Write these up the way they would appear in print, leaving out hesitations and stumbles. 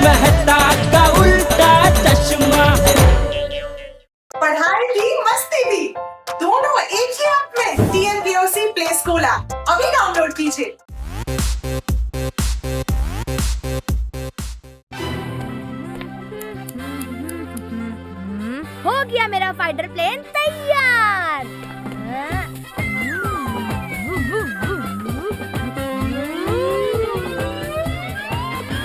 मेहता का उल्टा चश्मा। पढ़ाई भी मस्ती भी दोनों एक ही ऐप में। TNPOC प्ले स्कूल ऐप अभी डाउनलोड कीजिए। हो गया मेरा फाइटर प्लेन तैयार।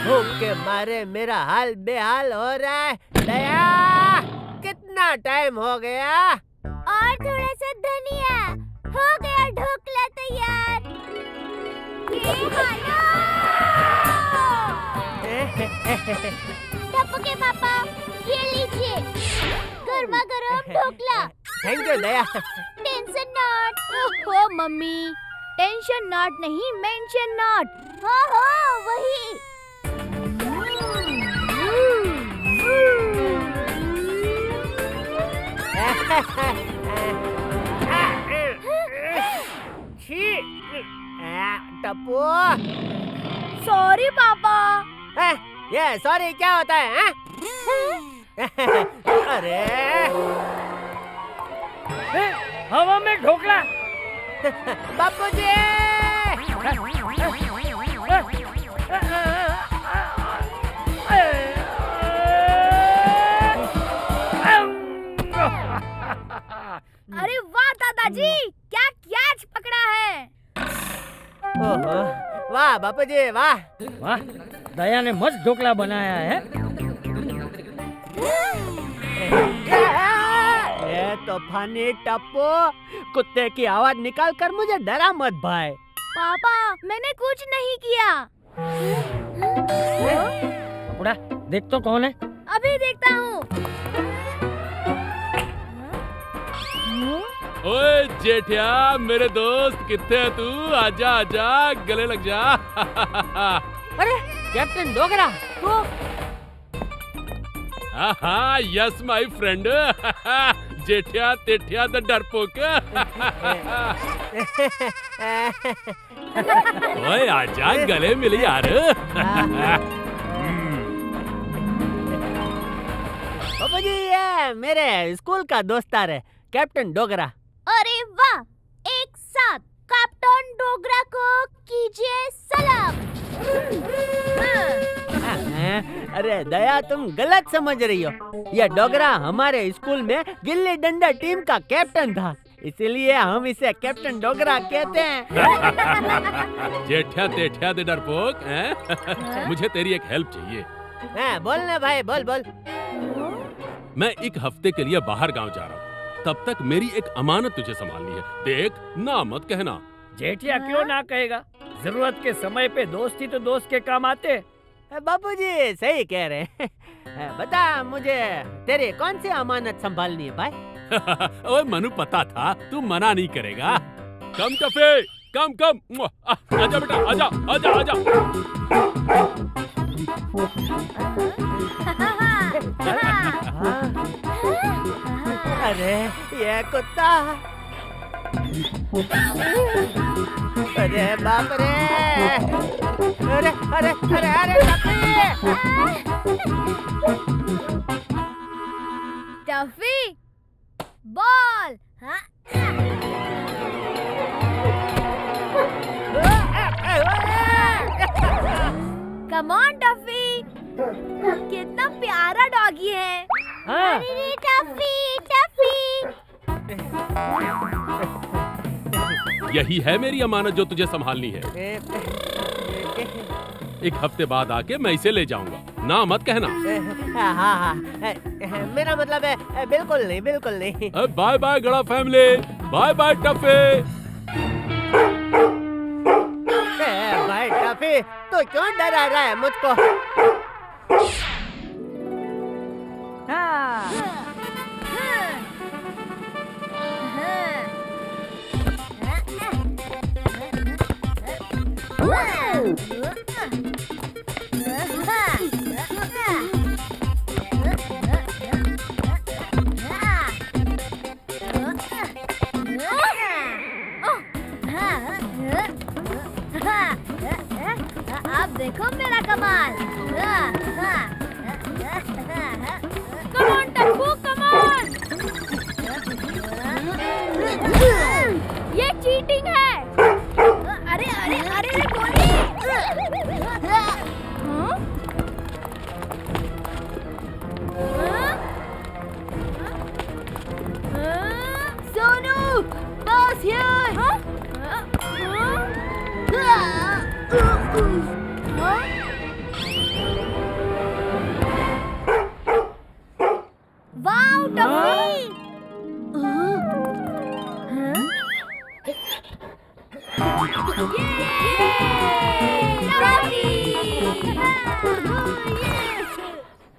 भूख के मारे मेरा हाल बेहाल हो रहा है। दया, कितना टाइम हो गया? और थोड़ा सा धनिया, हो गया ढोकला तैयार। ये टप्पू के पापा, ये लीजिए गर्मा गर्म dhokla. Thank you Daya. Tension not. ओहो मम्मी, टेंशन नॉट नहीं, मेंशन नॉट। हो वही। टप्पू, सॉरी पापा। ये सॉरी क्या होता है? अरे हवा में ढोकला। बापूजी, अरे वाह दादाजी, क्या कैच पकड़ा है। ओहो, वाह बापूजी वाह। वाह, दया ने मस्त ढोकला बनाया है। ये तूफानी टप्पू, कुत्ते की आवाज निकाल कर मुझे डरा मत भाई। पापा, मैंने कुछ नहीं किया। कपड़ा देख तो कौन है। अभी देखता हूँ। ओए जेठिया, मेरे दोस्त कितने है तू? आजा आजा, गले लग जा। अरे कैप्टन डोगरा, तू? हाँ, yes my friend. Jethiya Tethiya the डरपोक। ओए आजा, गले मिल यार। बाबूजी, ये मेरे स्कूल का दोस्तार है, कैप्टन डोगरा। अरे वाह, एक साथ कैप्टन डोगरा को कीजिए सलाम। अरे दया, तुम गलत समझ रही हो। यह डोगरा हमारे स्कूल में गिल्ली डंडा टीम का कैप्टन था, इसलिए हम इसे कैप्टन डोगरा कहते हैं। जेठिया तेठिया द डरपोक, मुझे तेरी एक हेल्प चाहिए। बोलना भाई, बोल बोल। मैं एक हफ्ते के लिए बाहर गांव जा रहा हूँ, तब तक मेरी एक अमानत तुझे संभालनी है। देख, ना मत कहना। जेठिया क्यों ना कहेगा, जरूरत के समय पे दोस्ती तो दोस्त के काम आते। बाबूजी सही कह रहे हैं। बता मुझे तेरी कौन सी अमानत संभालनी है भाई? ओए मनु, पता था तू मना नहीं करेगा। कम टफे, कम कम। आजा बेटा, आजा आजा आजा। अरे ये कुत्ता, अरे बाप रे, अरे अरे अरे अरे Tuffy, ball. Come on Tuffy, कितना प्यारा डॉगी है। हाँ। अरे टफी टफी। यही है मेरी अमानत जो तुझे संभालनी है। एक हफ्ते बाद आके मैं इसे ले जाऊंगा, ना मत कहना। हाँ, मेरा मतलब है बिल्कुल नहीं, बिल्कुल नहीं। बाय बाय गड़ा फैमिली, बाय बाय टफे। भाई टफी, तो क्यों डरा रहा है मुझको? अब देखो मेरा कमाल।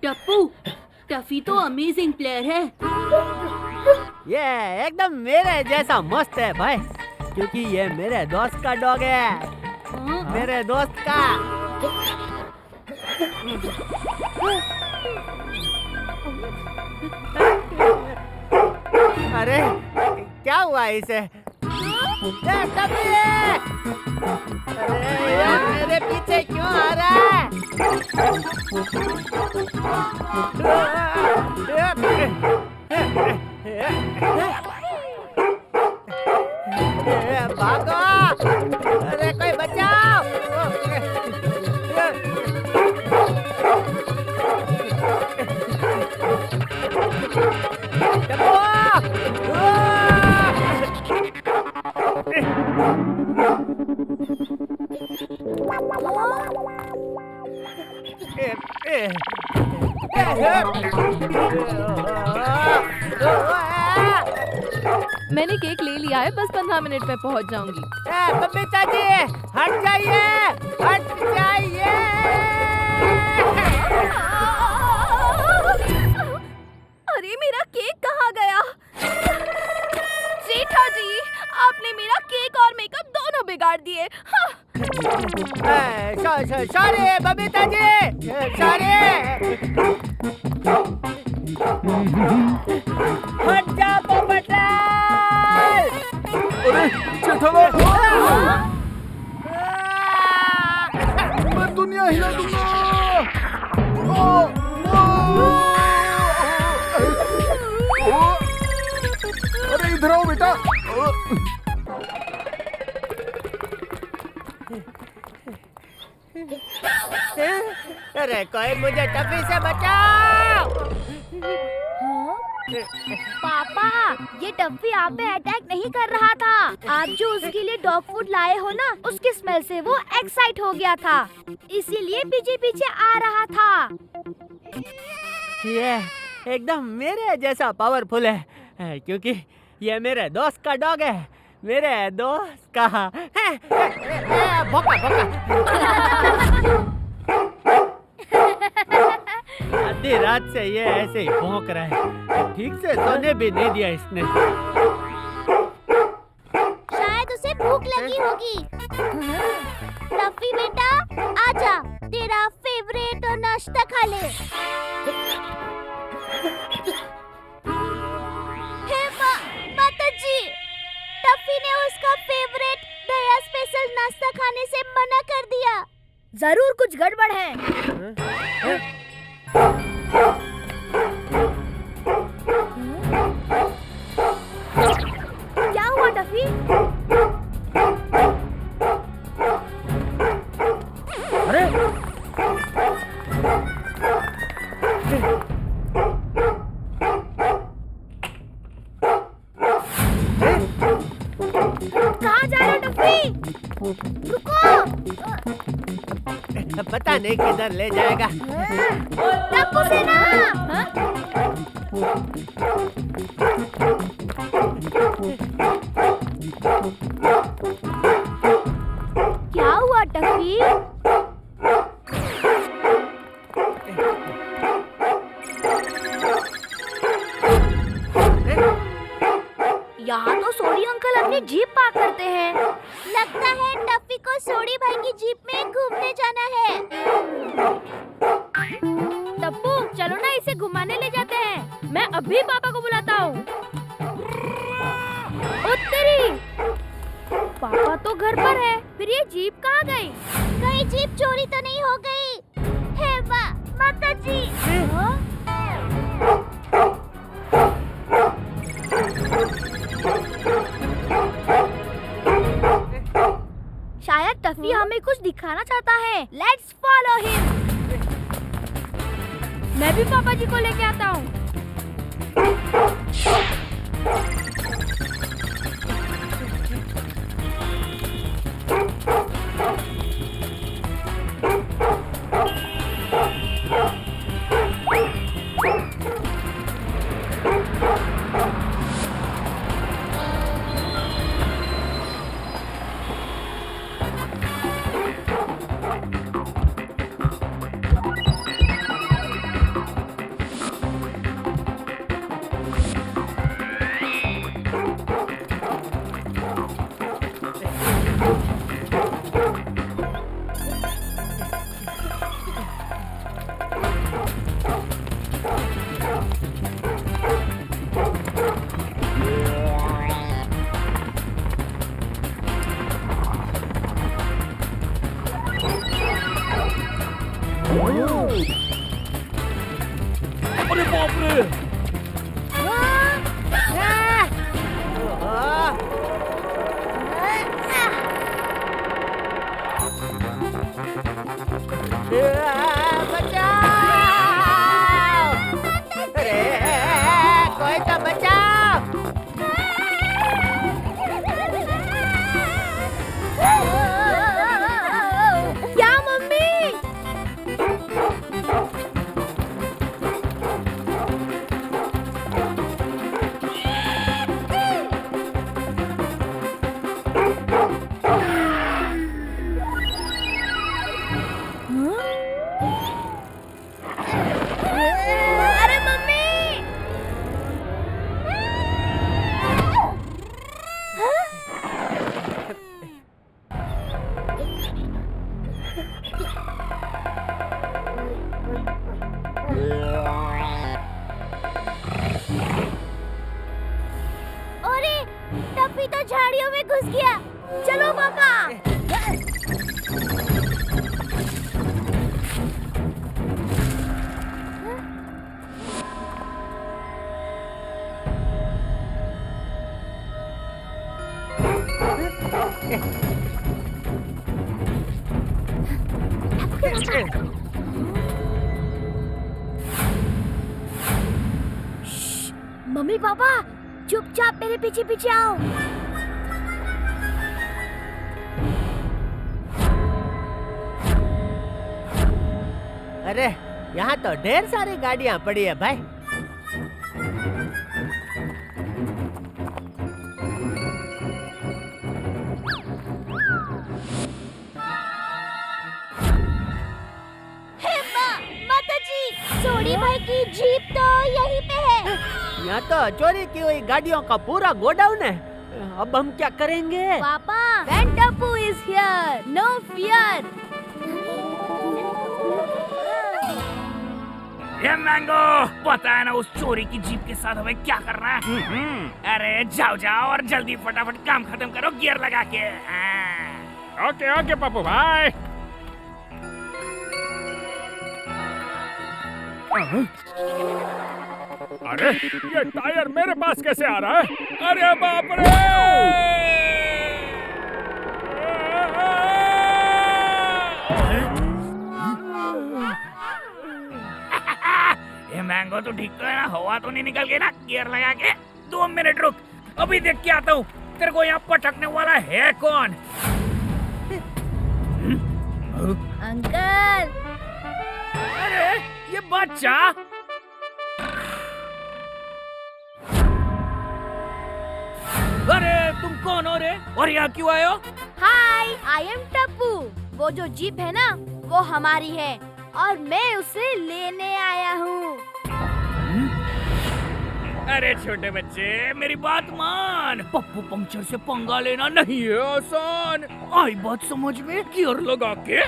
टप्पू, टफी तो अमेजिंग प्लेयर है। ये एकदम मेरे जैसा मस्त है भाई, क्योंकि ये मेरे दोस्त का डॉग है। हाँ? मेरे दोस्त का। अरे क्या हुआ इसे? टप्पी! अरे यार, मेरे पीछे क्यों आ रहा है? भागो! अरे कोई बचाओ! मैंने केक ले लिया है, बस 15 मिनट में पहुंच जाऊंगी। बबीता जी, हट जाइए, हट जाइए। अरे मेरा केक कहाँ गया? जेठा जी, आपने मेरा केक और मेकअप दोनों बिगाड़ दिए। Sorry Babita ji, sorry. हट जा पोपटलाल। अरे जेठालाल, मैं दुनिया हिला दूंगा। अरे इधर आओ बेटा। अरे कोई मुझे टफी से बचाओ। पापा, ये टफी आप पे अटैक नहीं कर रहा था। आप जो उसके लिए डॉग फूड लाए हो ना, उसकी स्मेल से वो एक्साइट हो गया था, इसीलिए पीछे पीछे आ रहा था। ये एकदम मेरे जैसा पावरफुल है, क्योंकि ये मेरे दोस्त का डॉग है। मेरे दोस्त का भौंका भौंका। आधी रात से ये ऐसे ही भौंक रहा है, ठीक से सोने भी नहीं दिया इसने। शायद उसे भूख लगी होगी। टफी बेटा, आजा, तेरा फेवरेट नाश्ता खा ले। हे माता जी, टफी ने उसका फेवरेट दया स्पेशल नाश्ता खाने से मना कर दिया। जरूर कुछ गड़बड़ है। क्या हुआ टफी? अरे कहाँ जा रहे हो टफी? रुको। पता नहीं किधर ले जाएगा। टप्पू से ना। क्या हुआ टफी? यहाँ तो सोडी अंकल अपनी जीप पार्क करते हैं। लगता है टफी को सोडी भाई की जीप में घूमने जाना है। टप्पू, चलो ना इसे घुमाने ले जाते हैं। मैं अभी पापा को बुलाता हूँ। उत्तरी, पापा तो घर पर है, फिर ये जीप कहाँ गई? कहीं जीप चोरी तो नहीं हो गई? हे माता जी। शायद टफी हमें कुछ दिखाना चाहता है। Let's follow him. मैं भी पापा जी को लेके आता हूँ। अरे बाप रे! बचाओ! अरे कोई तो बचाओ! क्या मम्मी? अरे मम्मी! अरे टप्पी तो झाड़ियों में घुस गया। चलो पापा। मम्मी पापा चुपचाप मेरे पीछे पीछे आओ। अरे यहाँ तो ढेर सारी गाड़ियाँ पड़ी है भाई। माता जी, सोनी भाई की जीप तो यहीं पे है। यहाँ तो चोरी की हुई गाड़ियों का पूरा गोडाउन है। अब हम क्या करेंगे? पापा, When Tapu is here, no fear. ये मैंगो, पता है ना उस चोरी की जीप के साथ हमें क्या करना है? अरे जाओ जाओ और जल्दी फटाफट काम खत्म करो गियर लगा के। ओके ओके पप्पू भाई। अरे ये टायर मेरे पास कैसे आ रहा है? अरे बाप रे! ये मैंगो तो ठीक तो है ना, हवा तो नहीं निकल गई ना गियर लगा के? 2 मिनट रुक, अभी देख के आता हूँ। तेरे को यहाँ पटकने वाला है कौन? अंकल। अरे ये बच्चा! अरे तुम कौन हो रे? और यहाँ क्यों आए हो? हाय, आई एम टप्पू। वो जो जीप है ना, वो हमारी है और मैं उसे लेने आया हूँ। अरे छोटे बच्चे, मेरी बात मान। पप्पू पंक्चर से पंगा लेना नहीं है आसान। आई बात समझ में, गियर लगा के।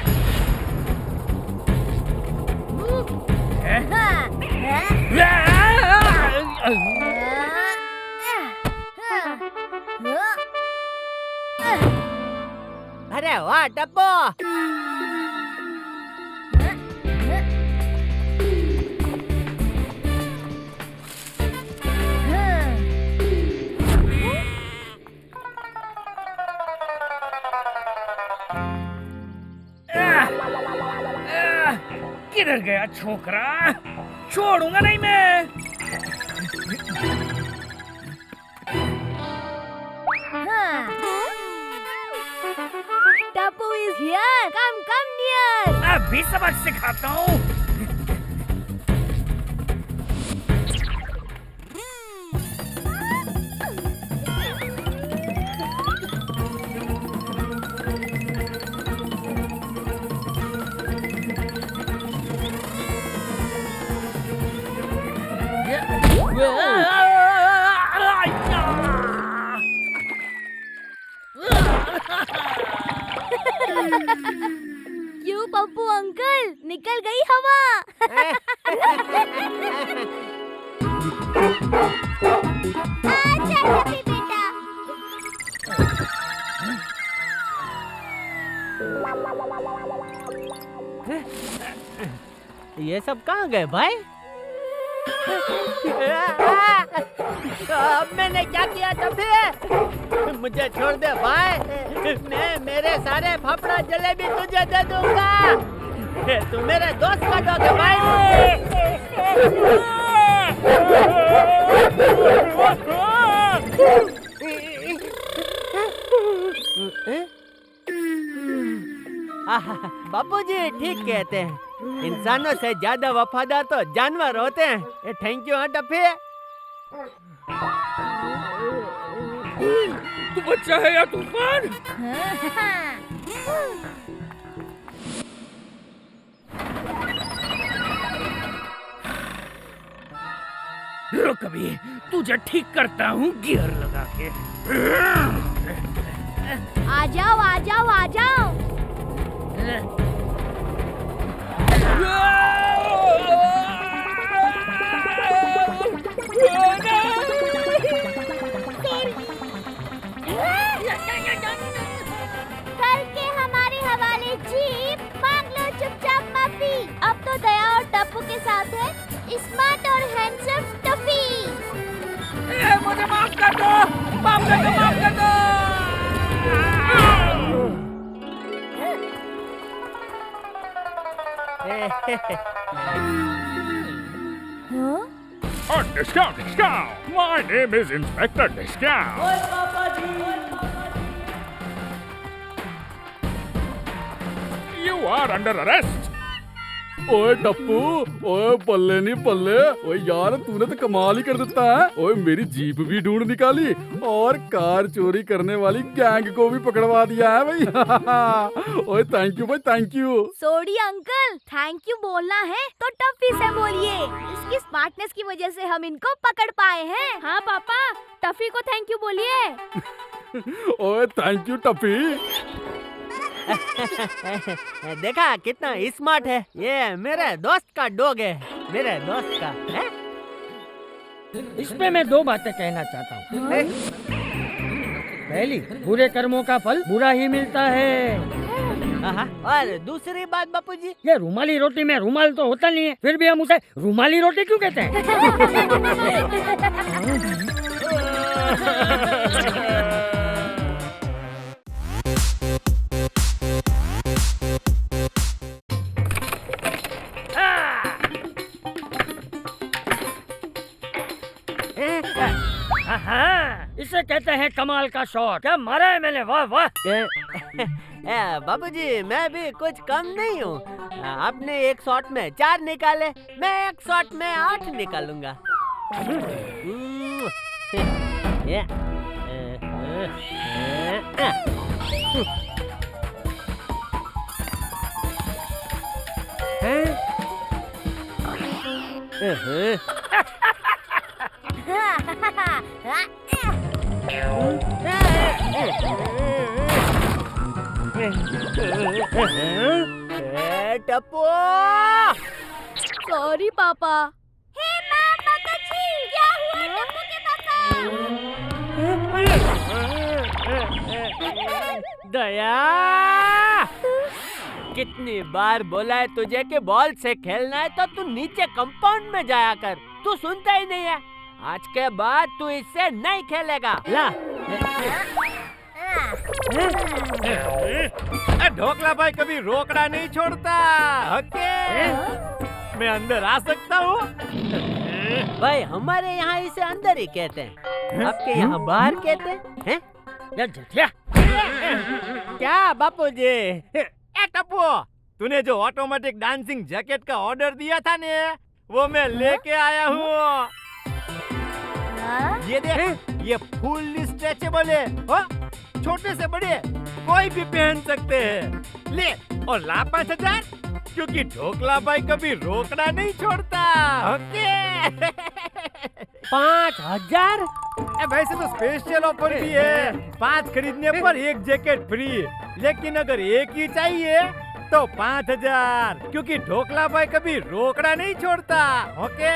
अरे वाह टप्पू! किधर गया छोकरा? छोड़ूंगा नहीं मैं। Tappu is here. Come near. अभी सबक सिखाता हूँ। क्यों पप्पू अंकल, निकल गई हवा। आजा टप्पी बेटा। ये सब कहाँ गए भाई? अब मैंने क्या किया टफी? मुझे छोड़ दे भाई, मैं मेरे सारे फाफड़ा जलेबी तुझे दे दूंगा। तू मेरे दोस्त का डॉग है भाई। बापूजी ठीक कहते हैं, इंसानों से ज्यादा वफादार तो जानवर होते हैं। थैंक यू हाँ टफी। तू बच्चा है या तूफान? रुक अभी, तुझे ठीक करता हूँ गियर लगा के। आ जाओ आ जाओ आ जाओ। करके हमारे हवाले जीप, मांग लो चुपचाप माफी। अब तो दया और टप्पू के साथ है स्मार्ट और हैंडसम टफी। मुझे माफ कर दो, माफ कर दो, माफ कर दो। Discount, discount. My name is Inspector Discount. You are under arrest. ओए टप्पू, ओए पल्ले नहीं पल्ले, ओए यार तूने तो कमाल ही कर देता है। ओए मेरी जीप भी ढूंढ निकाली और कार चोरी करने वाली गैंग को भी पकड़वा दिया है भाई। ओए थैंक यू भाई, thank you. Sorry uncle, thank you बोलना है तो टफी से बोलिए। इसकी स्मार्टनेस की वजह से हम इनको पकड़ पाए हैं। हाँ पापा, टफी को थैंक यू बोलिए। ओए थैंक यू टफी। देखा कितना स्मार्ट है ये, मेरे दोस्त का डॉग है, मेरे दोस्त का है? इसमें मैं दो बातें कहना चाहता हूँ। पहली, बुरे कर्मों का फल बुरा ही मिलता है। और दूसरी बात बापूजी, ये रुमाली रोटी में रुमाल तो होता नहीं है, फिर भी हम उसे रुमाली रोटी क्यों कहते हैं? इसे कहते हैं कमाल का शॉट। क्या मारा है मैंने, वाह वाह। बाबूजी मैं भी कुछ कम नहीं हूँ। आपने एक शॉट में 4 निकाले, मैं एक शॉट में 8 निकालूंगा। टप्पू, सॉरी पापा। हे मामा कच्ची, क्या हुआ टप्पू के पापा? दया, कितनी बार बोला है तुझे कि बॉल से खेलना है तो तू नीचे कंपाउंड में जाया कर, तू सुनता ही नहीं है। आज के बाद तू इससे नहीं खेलेगा। ला। ढोकला भाई कभी रोकड़ा नहीं छोड़ता। ओके, मैं अंदर आ सकता हूँ? भाई हमारे यहाँ इसे अंदर ही कहते हैं, आपके यहाँ बाहर कहते हैं? क्या बापूजी? टप्पू, तूने जो ऑटोमेटिक डांसिंग जैकेट का ऑर्डर दिया था ने, वो मैं लेके आया हूँ। ये देख, ये फुल्ली स्ट्रेचेबल है, छोटे से बड़े कोई भी पहन सकते हैं। ले और ला 5000, क्योंकि ढोकला भाई कभी रोकड़ा नहीं छोड़ता। ओके। 5000? वैसे तो स्पेशल ऑफर भी है, 5 खरीदने पर 1 जैकेट फ्री, लेकिन अगर एक ही चाहिए तो 5000, क्योंकि ढोकला भाई कभी रोकड़ा नहीं छोड़ता। ओके।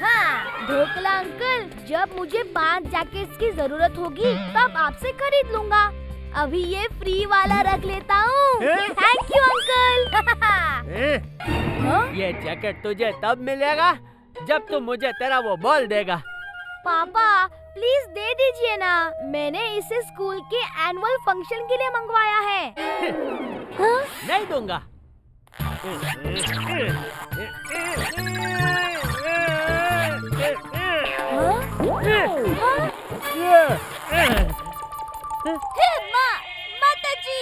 हाँ ढोकला अंकल, जब मुझे 5 जैकेट्स की जरूरत होगी तब आपसे खरीद लूंगा। अभी ये फ्री वाला रख लेता हूँ। Thank you uncle. ये जैकेट तुझे तब मिलेगा जब तू मुझे तेरा वो बॉल देगा। पापा प्लीज दे दीजिए ना, मैंने इसे स्कूल के एनुअल फंक्शन के लिए मंगवाया है। हाँ? नहीं दूंगा। माताजी,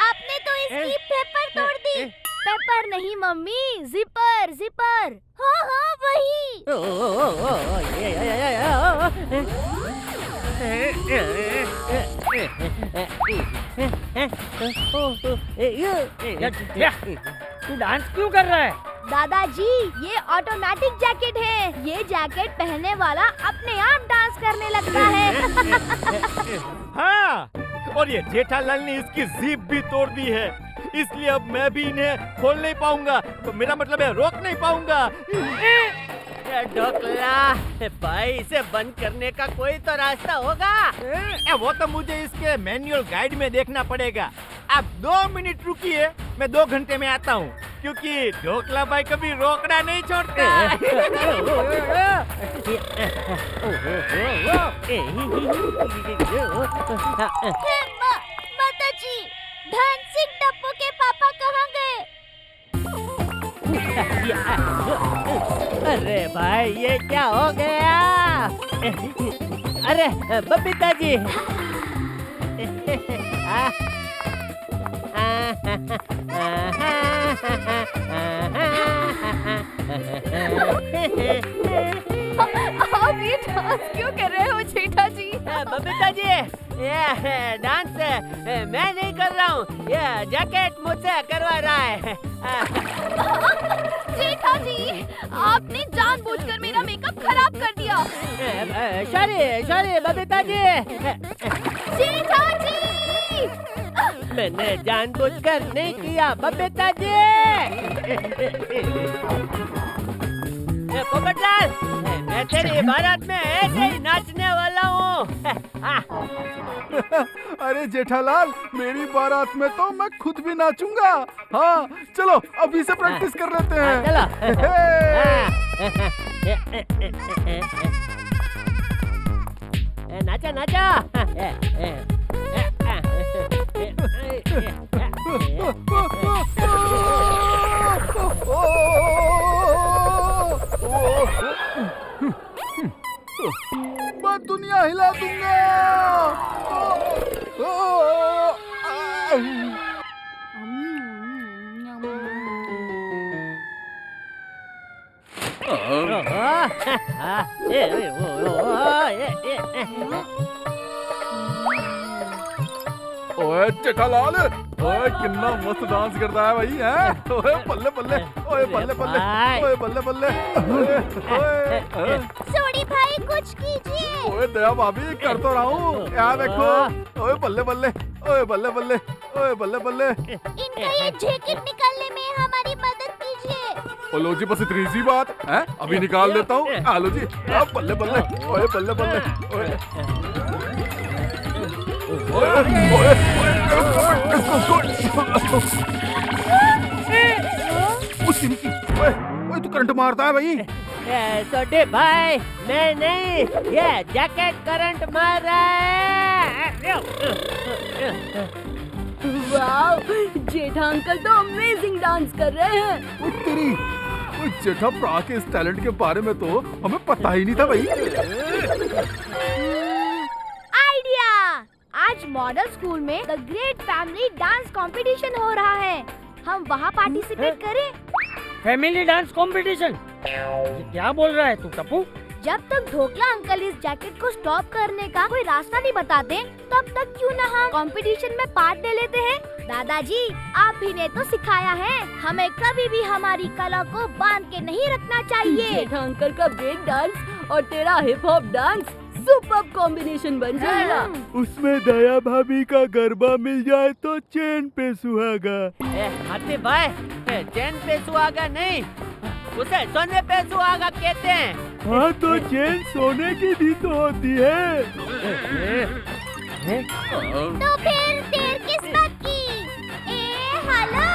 आपने तो इसकी पेपर तोड़ दी। पेपर नहीं मम्मी, जिपर जिपर। हाँ हाँ वही। तू डांस क्यों कर रहा है? दादाजी ये ऑटोमेटिक जैकेट है। ये जैकेट पहनने वाला अपने आप डांस करने लगता है। हाँ, और ये जेठालाल ने इसकी जीप भी तोड़ दी है, इसलिए अब मैं भी इन्हें खोल नहीं पाऊंगा, तो मेरा मतलब है रोक नहीं पाऊंगा। ढोकला भाई, इसे बंद करने का कोई तो रास्ता होगा। वो तो मुझे इसके मैनुअल गाइड में देखना पड़ेगा। आप 2 मिनट रुकिए, मैं 2 घंटे में आता हूँ, क्योंकि ढोकला भाई कभी रोकना नहीं छोड़ता। माताजी, धन सिंह टप्पू के पापा कहाँ गए? अरे भाई ये क्या हो गया? अरे बबीता जी, आप ये डांस क्यों कर रहे हो जेठा जी? बबीता जी, ये डांस मैं नहीं कर रहा हूँ, ये जैकेट मुझसे करवा रहा है। जेठा जी, आपने जानबूझकर मेरा मेकअप खराब कर दिया। सॉरी बबीता जी। जेठा जी, मैंने जानबूझकर नहीं किया बबीता जी। पोपटलाल, मैं तेरी बारात में ऐसे ही नाचने वाला हूँ। अरे जेठालाल, मेरी बारात में तो मैं खुद भी नाचूंगा। हाँ चलो अभी से प्रैक्टिस कर लेते हैं। नाचा नाचा। मैं दुनिया हिला दूंगा। ओए जेठालाल, ओए कितना मस्त डांस करता है भाई, हैं? ओए बल्ले बल्ले, ओए बल्ले बल्ले, ओए बल्ले बल्ले, ओए सोडी भाई कुछ कीजिए। ओए दया भाभी, कर तो रहा हूँ, यहाँ देखो। ओए बल्ले बल्ले, ओए बल्ले बल्ले, ओए बल्ले बल्ले। इनका ये जैकेट निकालने में हमारी मदद कीजिए। लो जी, बस इतनी सी बात है, अभी निकाल देता हूँ। आलो जी, बल्ले बल्ले, ओए बल्ले बल्ले, ओए तू करंट मारता है भाई। छोटे भाई, मैं नहीं, ये जैकेट करंट मार रहा है। वाओ, जेठा अंकल तो अमेजिंग डांस कर रहे हैं। तेरी जेठा प्रा के इस टैलेंट के बारे में तो हमें पता ही नहीं था भाई। आइडिया, आज मॉडल स्कूल में the great family dance competition हो रहा है, हम वहाँ पार्टिसिपेट करें। Family dance competition? क्या बोल रहा है तू टप्पू? जब तक ढोकला अंकल इस जैकेट को स्टॉप करने का कोई रास्ता नहीं बताते, तब तक क्यों न हम कंपटीशन में पार्ट ले लेते हैं। दादाजी, आप ही ने तो सिखाया है, हमें कभी भी हमारी कला को बांध के नहीं रखना चाहिए। जेठा अंकल का ब्रेक डांस और तेरा hip hop dance super combination बन जाएगा। उसमें दया भाभी का गरबा मिल जाए तो चैन पे सुहागा। हाथी भाई, चैन पे सुहागा नहीं, उसे सोने पे सुहागा कहते हैं। हाँ तो चैन सोने की भी तो होती है। तो फिर देर किस बात की? ए हेलो,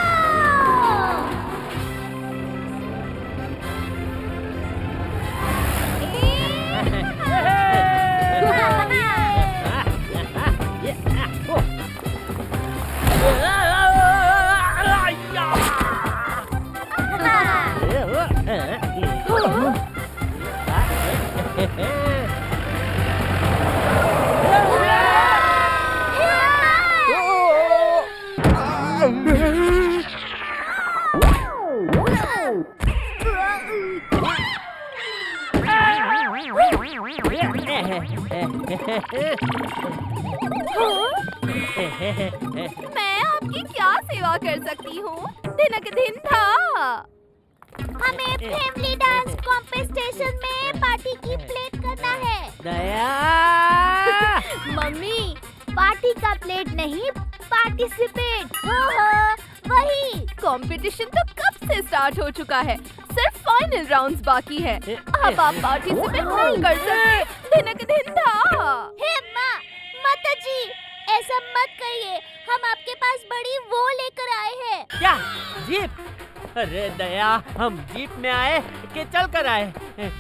मैं आपकी क्या सेवा कर सकती हूँ? दिनक दिन था। हमें फैमिली डांस कॉम्पिटिशन में पार्टी की प्लेट करना है। दया मम्मी, पार्टी का प्लेट नहीं, पार्टिसिपेट। वही। कंपटीशन तो कब से स्टार्ट हो चुका है, सिर्फ फाइनल राउंड्स बाकी है। अब आप पार्टिसिपेट नहीं कर सकते। दिनक दिन था। हे माँ, माता जी, ऐसा मत कहिए। हम आपके पास बड़ी वो लेकर आए हैं। क्या जीप? अरे दया, हम जीप में आए कि चल कर आए,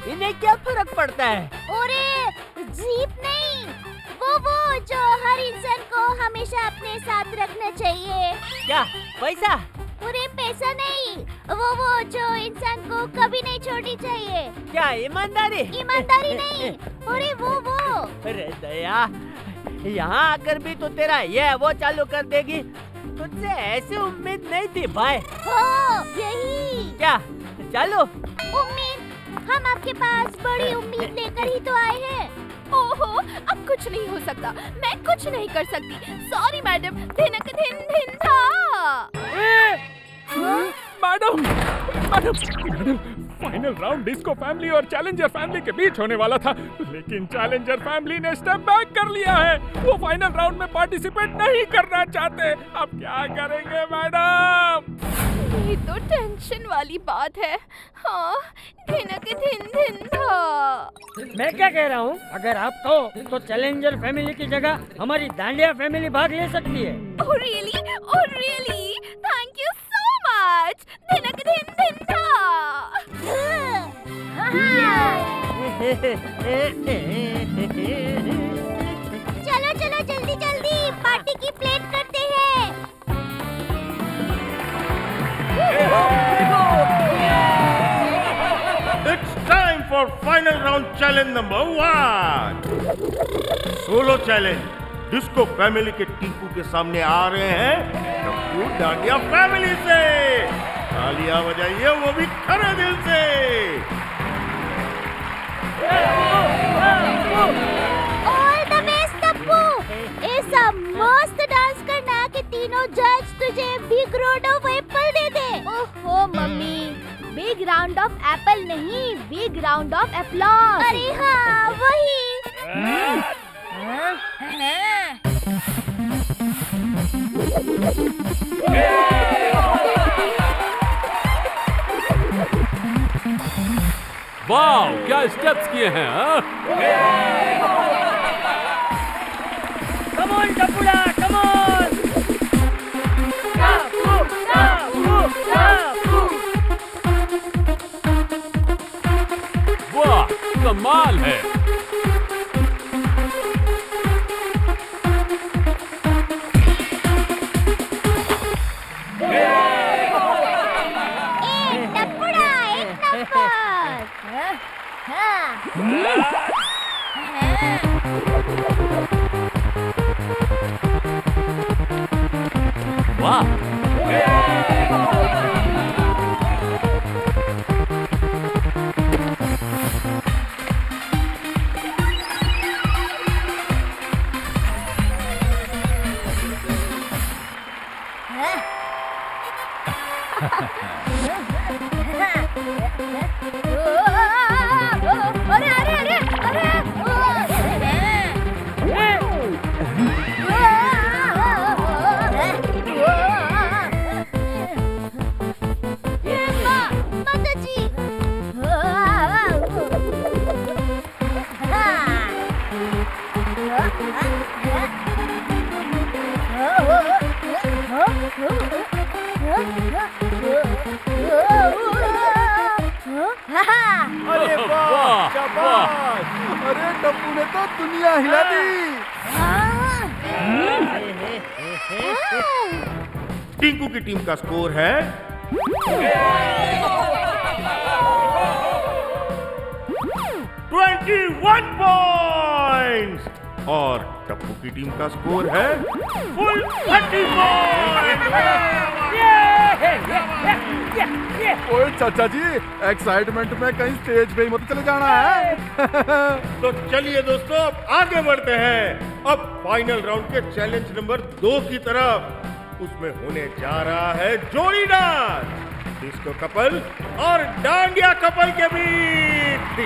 इन्हें क्या फर्क पड़ता है? अरे जीप नहीं, वो जो हर इंसान को हमेशा अपने साथ रखना चाहिए। क्या पैसा? अरे पैसा नहीं, वो जो इंसान को कभी नहीं छोड़नी चाहिए। क्या ईमानदारी? ईमानदारी नहीं, अरे वो। अरे दया, यहाँ आकर भी तो तेरा ये वो चालू कर देगी। तुझसे ऐसी उम्मीद नहीं थी भाई। हो यही। क्या चालू? उम्मीद? हम आपके पास बड़ी उम्मीद लेकर ही तो आए हैं। ओहो, अब कुछ नहीं हो सकता। मैं कुछ नहीं कर सकती। सॉरी मैडम, दिनक दिन था। Madam, final round disco family और चैलेंजर फैमिली के बीच होने वाला था, लेकिन चैलेंजर फैमिली ने स्टेप बैक कर लिया है। वो फाइनल राउंड में पार्टिसिपेट नहीं करना चाहते। अब क्या करेंगे मैडम? ये तो टेंशन वाली बात है। हाँ, दिनक दिन था। मैं क्या कह रहा हूँ, अगर आप कहो तो चैलेंजर फैमिली की जगह हमारी दांडिया फैमिली भाग ले सकती है। Oh really? Thank you so much. दिनक दिन था। चलो जल्दी पार्टी की प्लेट करते हैं। It's time for final round challenge number 1. Solo challenge. Disco family के टीपू के सामने आ रहे हैं टप्पू डांडिया फैमिली से। तालियां बजाइए, वो भी खरे दिल से। All the best Tappu. ऐसा मस्त डांस करना कि तीनों जज तुझे बिग राउंड ऑफ एप्पल दे दे। ओहो mummy, big round of Apple नहीं, बिग राउंड ऑफ एप्लॉज। अरे हाँ, वही। वाह, क्या स्टेप्स किए हैं, हाँ? Come on, टप्पूड़ा, come on! वाह, कमाल है। वाह, अरे वाह, शाबाश। अरे टप्पू ने तो दुनिया हिला दी। टिंकू की टीम का स्कोर है 21 पॉइंट्स और टप्पू की टीम का स्कोर है फुल 30 पॉइंट्स। ये ओए चाचा जी, एक्साइटमेंट में कहीं स्टेज पे ही मत चले जाना है। तो चलिए दोस्तों, अब आगे बढ़ते हैं। अब फाइनल राउंड के चैलेंज नंबर 2 की तरफ। उसमें होने जा रहा है जोड़ी डांस, डिस्को कपल और डांडिया कपल के बीच।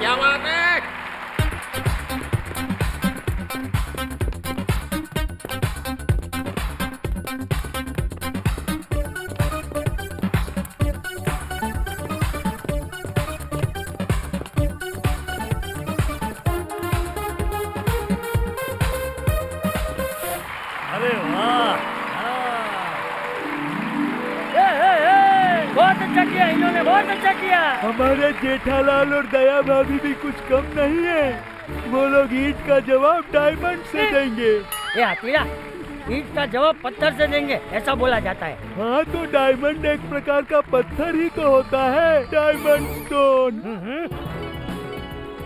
क्या बात है। अरे वाह, बहुत अच्छा किया इन्होंने, बहुत अच्छा किया। हमारे जेठालाल और दया भाभी भी कुछ कम नहीं है। वो लोग ईंट का जवाब डायमंड से देंगे। ये हथीरा, ईंट का जवाब पत्थर से देंगे ऐसा बोला जाता है। हाँ, तो डायमंड एक प्रकार का पत्थर ही तो होता है, diamond stone.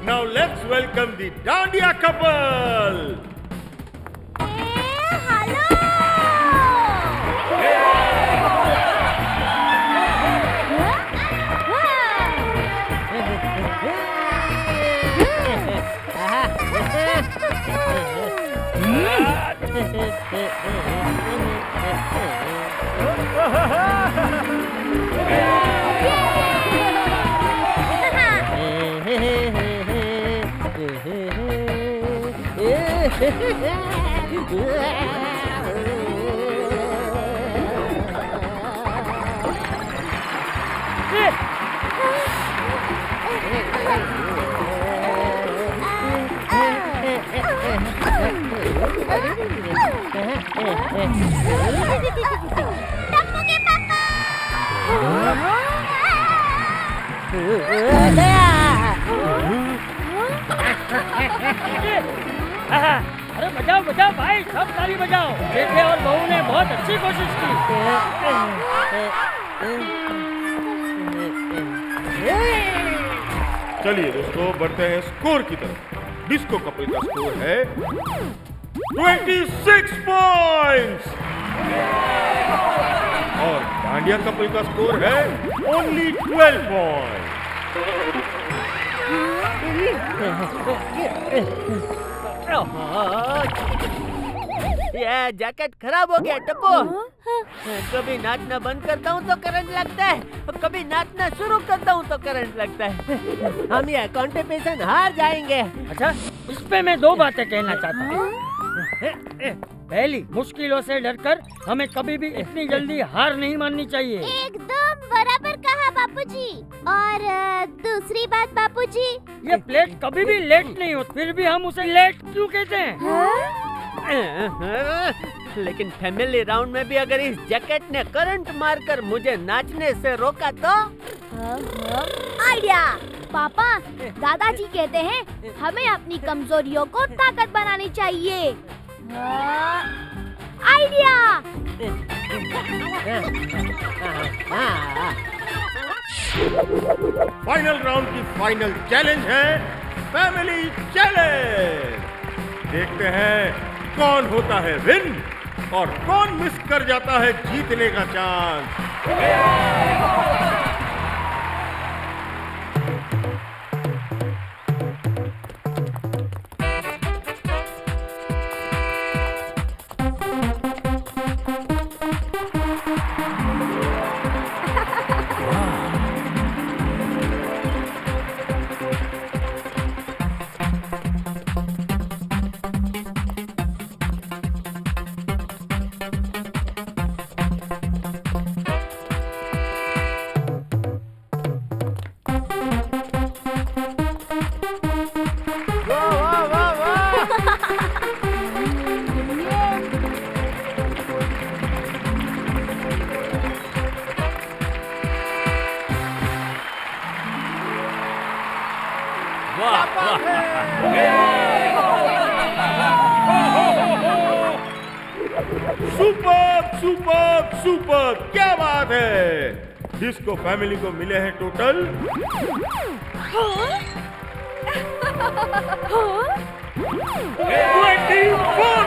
Now let's welcome the dandiya couple. अरे बजाओ बजाओ भाई, सब ताली बजाओ। जेठे और बहू ने बहुत अच्छी कोशिश की। चलिए दोस्तों, बढ़ते हैं स्कोर की तरफ। डिस्को कपल का स्कोर है 26 पॉइंट्स और डांडिया कपल का स्कोर है ओनली 12 पॉइंट्स। ये जैकेट खराब हो गया टप्पू। कभी नाचना बंद करता हूँ तो करंट लगता है, कभी नाचना शुरू करता हूँ तो करंट लगता है। हम ये कंपटीशन हार जाएंगे। अच्छा, इस पे मैं 2 बातें कहना चाहता हूँ। पहली, मुश्किलों से डरकर हमें कभी भी इतनी जल्दी हार नहीं माननी चाहिए। एकदम बराबर कहा बापूजी। और दूसरी बात बापूजी, ये प्लेट कभी भी लेट नहीं होती, फिर भी हम उसे लेट क्यों कहते हैं? लेकिन फैमिली राउंड में भी अगर इस जैकेट ने करंट मारकर मुझे नाचने से रोका तो? आइडिया। पापा, दादाजी कहते हैं हमें अपनी कमजोरियों को ताकत बनानी चाहिए। आइडिया। फाइनल राउंड की फाइनल चैलेंज है फैमिली चैलेंज। देखते हैं कौन होता है विन और कौन मिस कर जाता है जीतने का चांस। सुपर सुपर सुपर, क्या बात है। डिस्को फैमिली को मिले हैं टोटल 24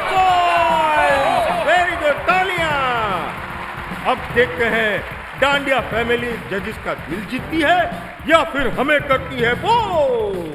पॉइंट्स। वेरी गुड, तालियां। अब देखते हैं डांडिया फैमिली जजेस का दिल जीतती है या फिर हमें करती है बोर।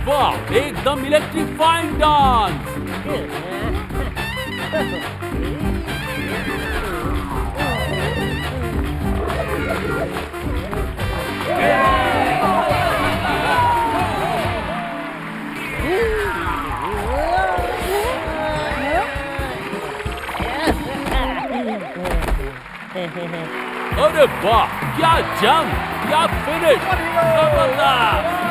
वाह, एकदम इलेक्ट्रीफाइंग डांस। अरे वाह, क्या जंप, क्या फिनिश, जबरदस्त।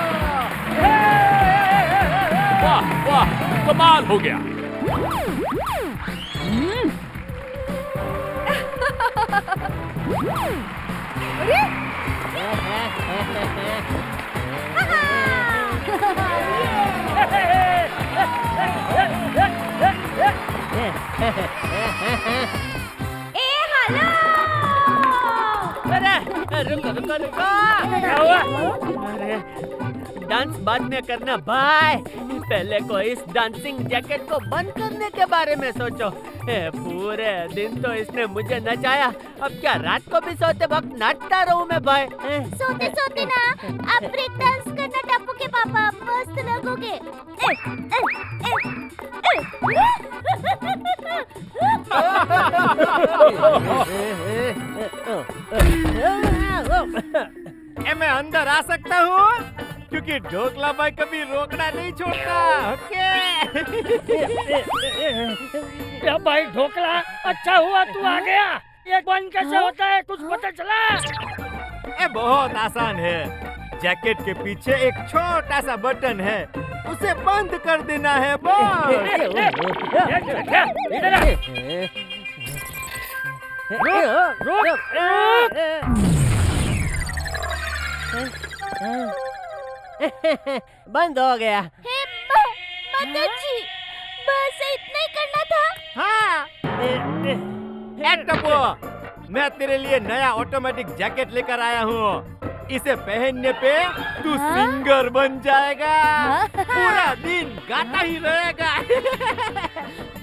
वाह वाह, कमाल हो गया। रुको रुको रुको, क्या हुआ? अरे डांस बाद में करना भाई, पहले को इस डांसिंग जैकेट को बंद करने के बारे में सोचो। पूरे दिन तो इसने मुझे नचाया, अब क्या रात को भी सोते वक्त नाचता रहूं मैं भाई? सोते सोते ना आप ब्रेक डांस करना टप्पू के पापा, मस्त लगोगे। मैं अंदर आ सकता हूँ क्योंकि ढोकला भाई कभी रोकना नहीं छोड़ता। क्या भाई ढोकला, अच्छा हुआ तू आ गया। ये बंद कैसे होता है, कुछ पता चला? ये बहुत आसान है, जैकेट के पीछे एक छोटा सा बटन है, उसे बंद कर देना है बस। बंद हो गया। माताजी, बस इतना ही करना था। हाँ, टप्पू, मैं तेरे लिए नया ऑटोमेटिक जैकेट लेकर आया हूँ। इसे पहनने पे तू सिंगर बन जाएगा, पूरा दिन गाता ही रहेगा।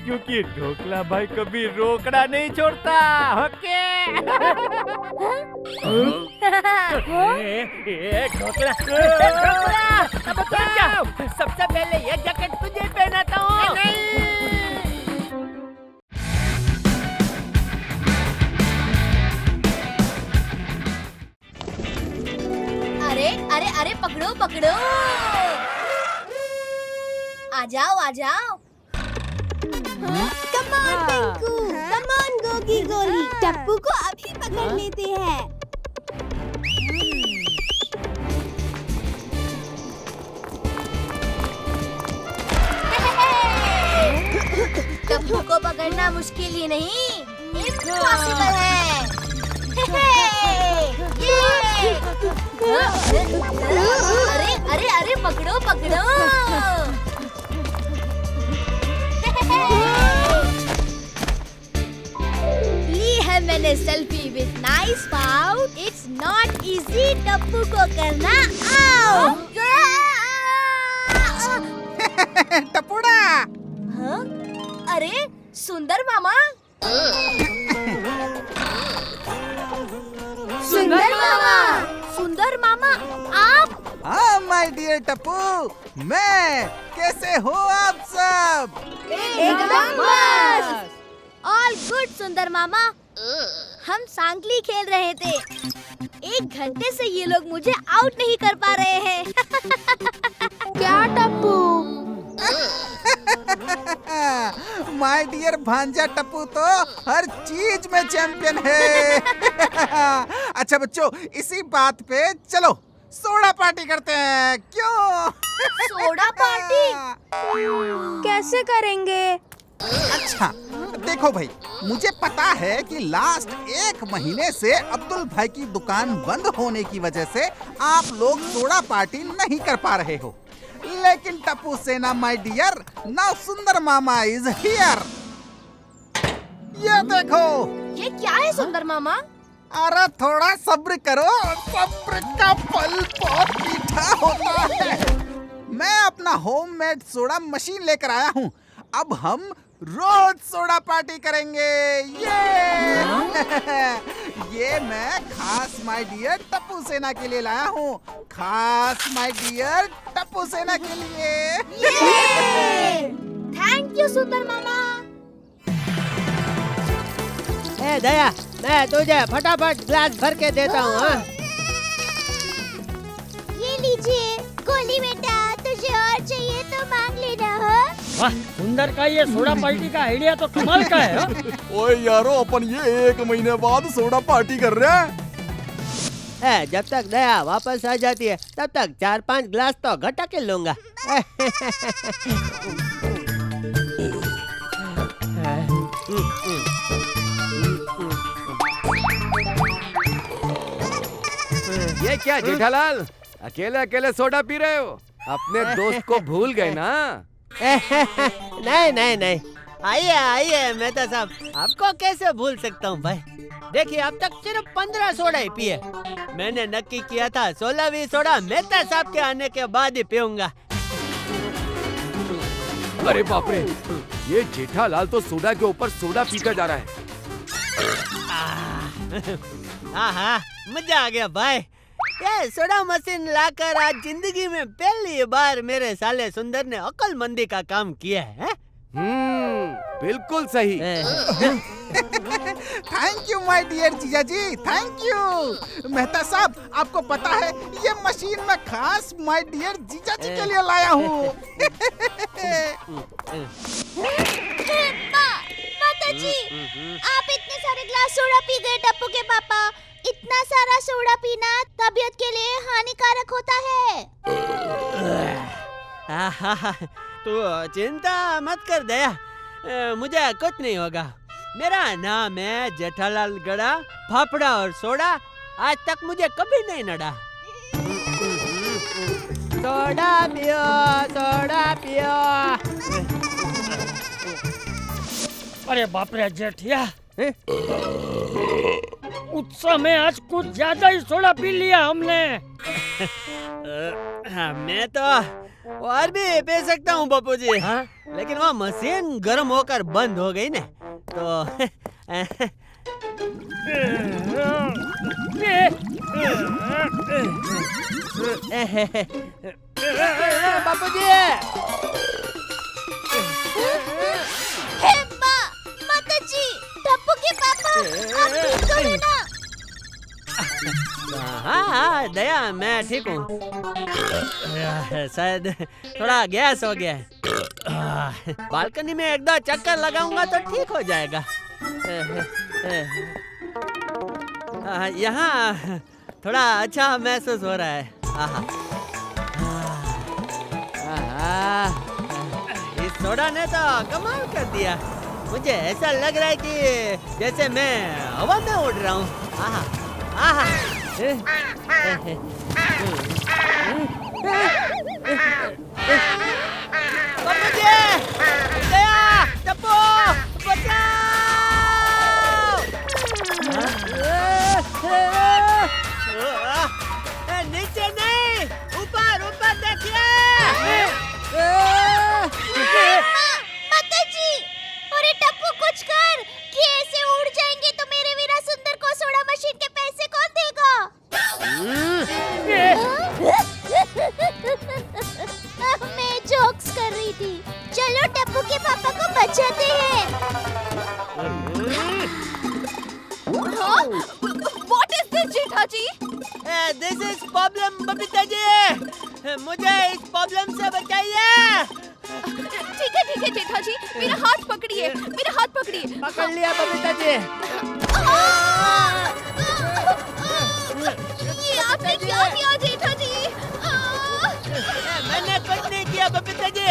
क्योंकि ढोकला भाई कभी रोकना नहीं छोड़ता। ओके? ढोकला, अब तो क्या? सबसे पहले ये जैकेट तुझे पहनाता हूँ। अरे अरे अरे, पकड़ो पकड़ो, आ जाओ आ जाओ। Come on Pinku, come on Gogi गोली, टप्पू को अभी पकड़ लेते हैं। टप्पू को पकड़ना मुश्किल ही नहीं, इम्पॉसिबल है। अरे अरे अरे, पकड़ो पकड़ो। ली है मैंने selfie with nice pout. It's not easy Tappu को करना। आओ टप्पूड़ा, हाँ? अरे सुंदर मामा, सुंदर मामा आप? हाँ माय डियर टप्पू, मैं कैसे हो आप सब? एकदम मस्त। ऑल गुड सुंदर मामा। हम सांकली खेल रहे थे। 1 घंटे से ये लोग मुझे आउट नहीं कर पा रहे हैं। क्या टप्पू? माय डियर भांजा टप्पू तो हर चीज में चैंपियन है। अच्छा बच्चों, इसी बात पे चलो सोडा पार्टी करते हैं, क्यों? सोडा पार्टी कैसे करेंगे? अच्छा देखो भाई, मुझे पता है कि लास्ट 1 महीने से अब्दुल भाई की दुकान बंद होने की वजह से आप लोग सोडा पार्टी नहीं कर पा रहे हो, लेकिन टप्पू सेना माय डियर, नाउ सुंदर मामा इज हियर। ये देखो। ये क्या है सुंदर मामा? अरे थोड़ा सब्र करो, सब्र का फल बहुत मीठा होता है। मैं अपना होममेड सोडा मशीन लेकर आया हूँ। अब हम रोज सोडा पार्टी करेंगे। ये मैं खास माय डियर टप्पू सेना के लिए लाया हूँ, खास माय डियर टप्पू सेना के लिए। थैंक यू सुंदर मामा। ए दया, मैं तुझे फटाफट ग्लास भर के देता हूँ। हाँ? ये लीजिए गोली बेटा, तुझे और चाहिए तो मांग लेना। वाह, सुंदर का ये सोडा पार्टी का आइडिया तो कमाल का है। ओए यारो, अपन ये 1 महीने बाद सोडा पार्टी कर रहे हैं। जब तक दया वापस आ जाती है तब तक 4-5 ग्लास तो घटा के लूंगा। ये क्या जेठालाल, अकेले अकेले सोडा पी रहे हो? अपने दोस्त को भूल गए ना? नहीं, आइए आइए मेहता साहब, आपको कैसे भूल सकता हूँ भाई। देखिए अब तक सिर्फ 15 सोडा ही पिए। मैंने नक्की किया था 16वीं सोडा मेहता साहब के आने के बाद ही पीऊंगा। अरे बाप रे, ये जेठालाल तो सोडा के ऊपर सोडा पीकर जा रहा है। हाँ, मजा आ गया भाई। ये सोडा मशीन लाकर आज जिंदगी में पहली बार मेरे साले सुंदर ने अक्लमंदी का काम किया है। बिल्कुल सही। थैंक यू माय डियर जीजा जी, थैंक यू। मेहता साहब, आपको पता है ये मशीन मैं खास माय डियर जीजा जी के लिए लाया हूँ। माता जी, आप इतने सारे ग्लास सोडा पी गए टप्पू के पापा। इतना सारा सोडा पीना तबीयत के लिए हानिकारक होता है। तू चिंता मत कर दया, मुझे कुछ नहीं होगा। मेरा नाम है जेठालाल गड़ा, फाफड़ा और सोडा आज तक मुझे कभी नहीं नड़ा। सोडा पियो, सोडा पियो। अरे बाप रे जेठिया, उत्साह में आज कुछ ज्यादा ही सोडा पी लिया हमने। मैं तो और भी पी सकता हूँ बापू जी। हाँ? लेकिन वो मशीन गर्म होकर बंद हो गई ना, तो बापू जी। माता जी, टप्पू के पापा, आप ठीक तो है ना? हाँ दया, मैं ठीक हूँ। शायद थोड़ा गैस हो गया है। बालकनी में 1-2 चक्कर लगाऊंगा तो ठीक हो जाएगा। यहाँ थोड़ा अच्छा महसूस हो रहा है। इस सोडा ने तो कमाल कर दिया। मुझे ऐसा लग रहा है कि जैसे मैं हवा में उड़ रहा हूँ। नीचे नहीं, ऊपर ऊपर देखिए। माता जी, What is this, Jetha ji? This is problem Babita ji, मुझे इस प्रॉब्लम से बचाइए। ठीक है जेठा जी, मेरा हाथ पकड़िए, मेरा हाथ पकड़िए। पकड़ लिया बबीता जी। ये आपने क्या किया जेठा जी? मैंने कुछ नहीं किया बबीता जी,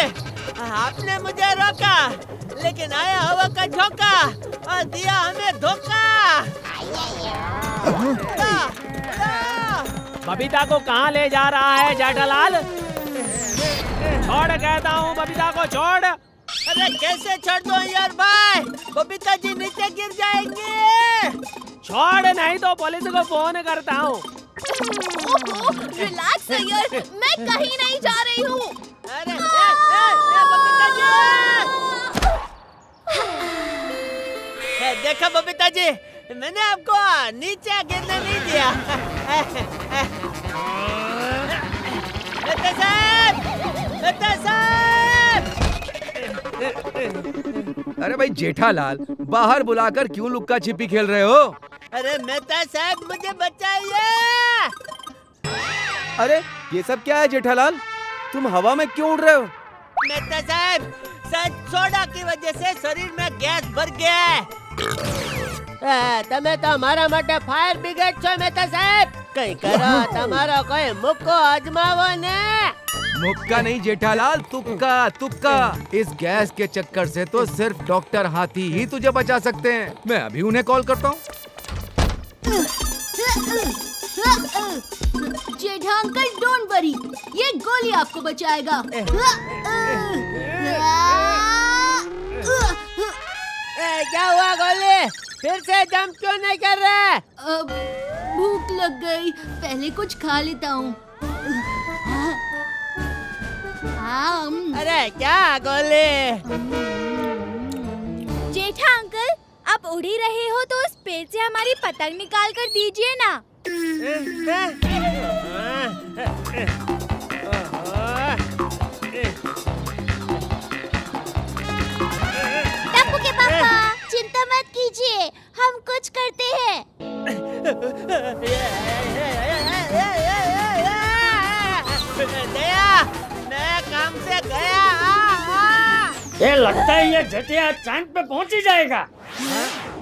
आपने मुझे रोका, लेकिन आया हवा का झोंका और दिया हमें धोखा। बबीता को कहाँ ले जा रहा है जेठालाल? छोड़ कहता हूँ, बबीता को छोड़। अरे कैसे छोड़ दो यार भाई, बबीता जी नीचे गिर जाएंगे। छोड़, नहीं तो पुलिस को फोन करता हूँ। रिलैक्स यार, मैं कहीं नहीं जा रही हूँ। अरे बबीता जी, देखा बबीता जी, मैंने आपको नीचे गिरने नहीं दिया। मेहता साहब! अरे भाई जेठालाल, बाहर बुलाकर क्यों लुक्का छिपी खेल रहे हो? अरे मेहता साहब, मुझे बचाइए। अरे ये सब क्या है जेठालाल, तुम हवा में क्यों उड़ रहे हो? मेहता साहब, सोडा की वजह से शरीर में गैस भर गया है। તમે તો મારા માટે ફાયર બ્રિગેડ છો મેહતા સાહેબ, કઈ કરો, તમારો કોઈ મુક્કો અજમાવો ને। मुक्का नहीं जेठालाल, तुक्का तुक्का। इस गैस के चक्कर से तो सिर्फ डॉक्टर हाथी ही तुझे बचा सकते हैं। मैं अभी उन्हें कॉल करता हूँ। जेठा अंकल डोंट वरी, ये गोली आपको बचाएगा। क्या हुआ गोली, फिर से जंप क्यों नहीं कर रहे? भूख लग गई, पहले कुछ खा लेता हूँ। अरे क्या गोली? जेठा अंकल, आप उड़ ही रहे हो तो उस पेड़ से हमारी पतंग निकाल कर दीजिए ना। टप्पू के पापा, चिंता मत कीजिए, हम कुछ करते हैं। दया, मैं काम से गया। ये लगता है ये जटिया चांद पे पहुंच ही जाएगा।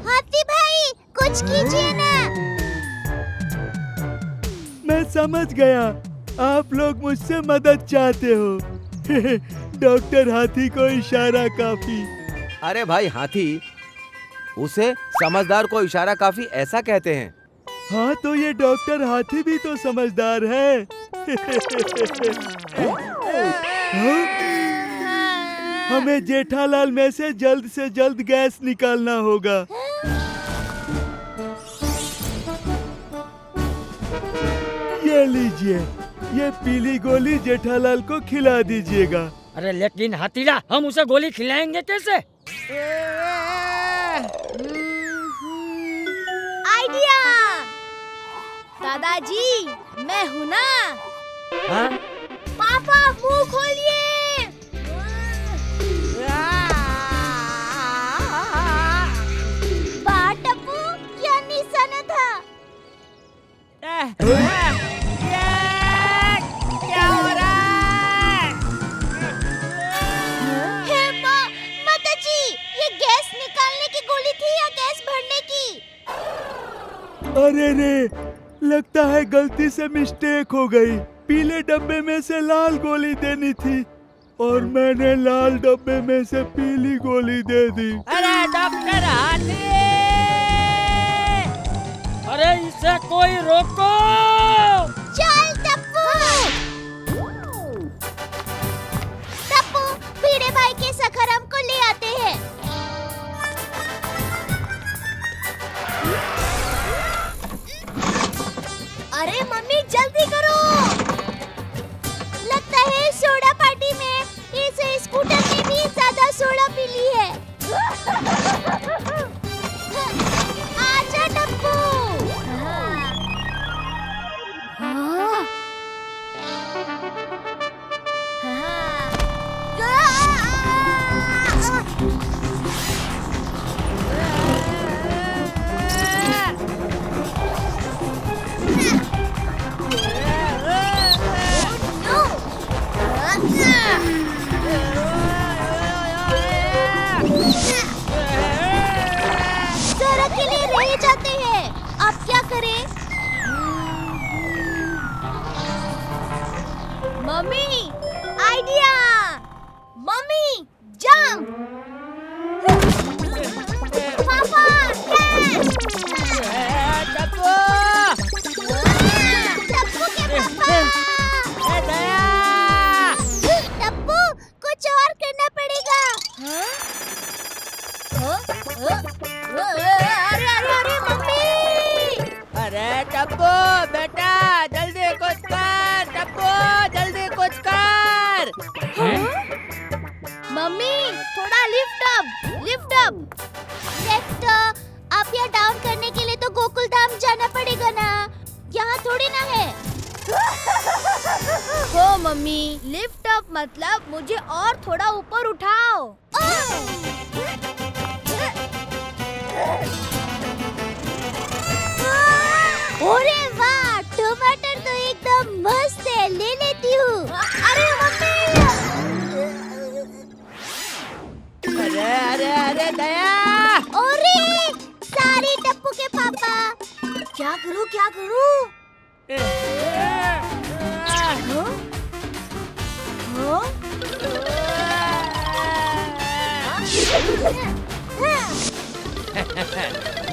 हाथी भाई, कुछ कीजिए ना। मैं समझ गया, आप लोग मुझसे मदद चाहते हो। डॉक्टर हाथी को इशारा काफी। अरे भाई हाथी, उसे समझदार को इशारा काफी ऐसा कहते हैं। हाँ तो ये डॉक्टर हाथी भी तो समझदार है। हाँ? हमें जेठालाल में से जल्द गैस निकालना होगा। ये लीजिए, ये पीली गोली जेठालाल को खिला दीजिएगा। अरे लेकिन हाथीला, हम उसे गोली खिलाएंगे कैसे? आइडिया! दादाजी, मैं हूँ ना। हाँ? पापा, मुंह खोलिए। वाह टप्पू, क्या निशाना था। क्या हो रहा है? हे माँ, माता जी, ये गैस निकालने की गोली थी या गैस भरने की? अरे रे, लगता है गलती से मिस्टेक हो गई। पीले डब्बे में से लाल गोली देनी थी और मैंने लाल डब्बे में से पीली गोली दे दी। अरे डॉक्टर हाथी! अरे इसे कोई रोको! चल टप्पू! टप्पू, भिड़े भाई के सखर हमको ले आते हैं। अरे मम्मी, जल्दी करो। लगता है सोडा पार्टी में इस स्कूटर ने भी ज्यादा सोडा पी ली है। आजा Tappu. Mummy idea, mummy jump, पापा टप्पू के पापा, टप्पू कुछ और करना पड़ेगा। अरे अरे अरे मम्मी, अरे टप्पू बेटा जल्दी कुछ कर, टप्पू जल्दी कुछ कर। मम्मी थोड़ा lift up, lift up. Lift up या डाउन करने के लिए तो गोकुल धाम जाना पड़ेगा ना, यहाँ थोड़ी ना है। हो मम्मी, लिफ्ट अप मतलब मुझे और थोड़ा ऊपर उठाओ। अरे वाह, टमाटर तो एकदम मस्त है, ले लेती हूँ। अरे मम्मी, अरे अरे अरे दया, अरे सारी टप्पू के पापा, क्या करूँ क्या करूँ?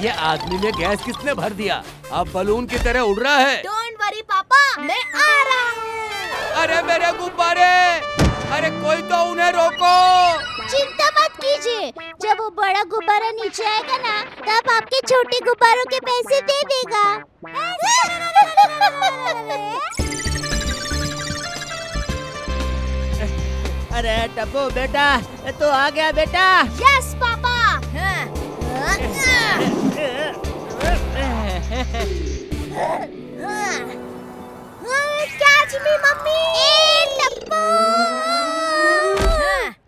ये आदमी ने गैस किसने भर दिया? अब बलून की तरह उड़ रहा है। डोंट वरी पापा, मैं आ रहा हूँ। अरे मेरे गुब्बारे, अरे कोई तो उन्हें रोको। चिंता मत कीजिए, जब वो बड़ा गुब्बारा नीचे आएगा ना, तब आपके छोटे गुब्बारों के पैसे दे देगा। अरे टप्पू बेटा तू आ गया बेटा। Yes papa. Catch me mummy. Tappu,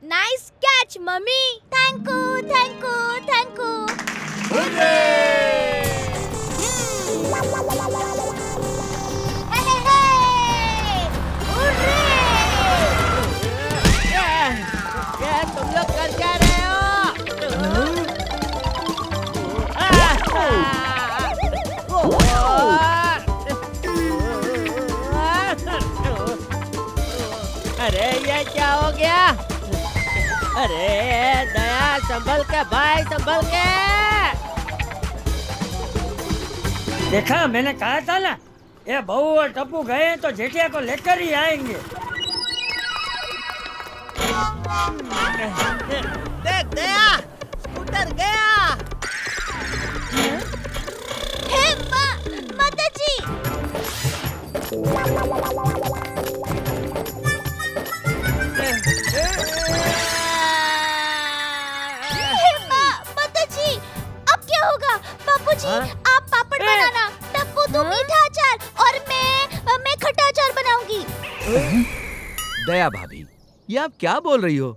nice catch mummy. Thank you thank you thank you. तुम लोग कर क्या रहे हो? अरे ये क्या हो गया? अरे दया संभल के भाई, संभल के। देखा, मैंने कहा था ना, ये बहू और टप्पू गए तो जेठिया को लेकर ही आएंगे। देख दया, स्कूटर गया। हे माता जी। माता जी, अब क्या होगा? बापूजी, आप पापड़ बनाना, टप्पू तुम मीठा अचार और मैं खट्टा अचार बनाऊंगी। दया भाभी, ये आप क्या बोल रही हो?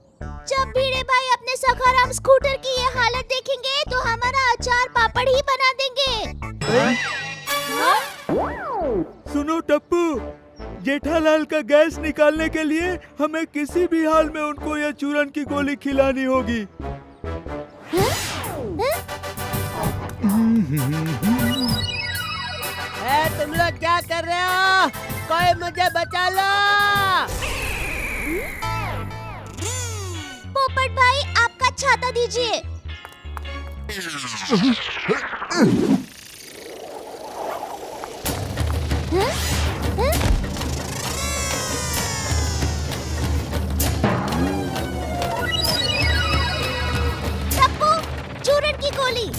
जब भीड़े भाई अपने सखाराम स्कूटर की ये हालत देखेंगे तो हमारा अचार पापड़ ही बना देंगे। सुनो टप्पू, जेठालाल का गैस निकालने के लिए हमें किसी भी हाल में उनको यह चूरन की गोली खिलानी होगी। तुम लोग क्या कर रहे हो? कोई मुझे बचा लो। पोपट भाई, आपका छाता दीजिए। टप्पू, चूरन की गोली।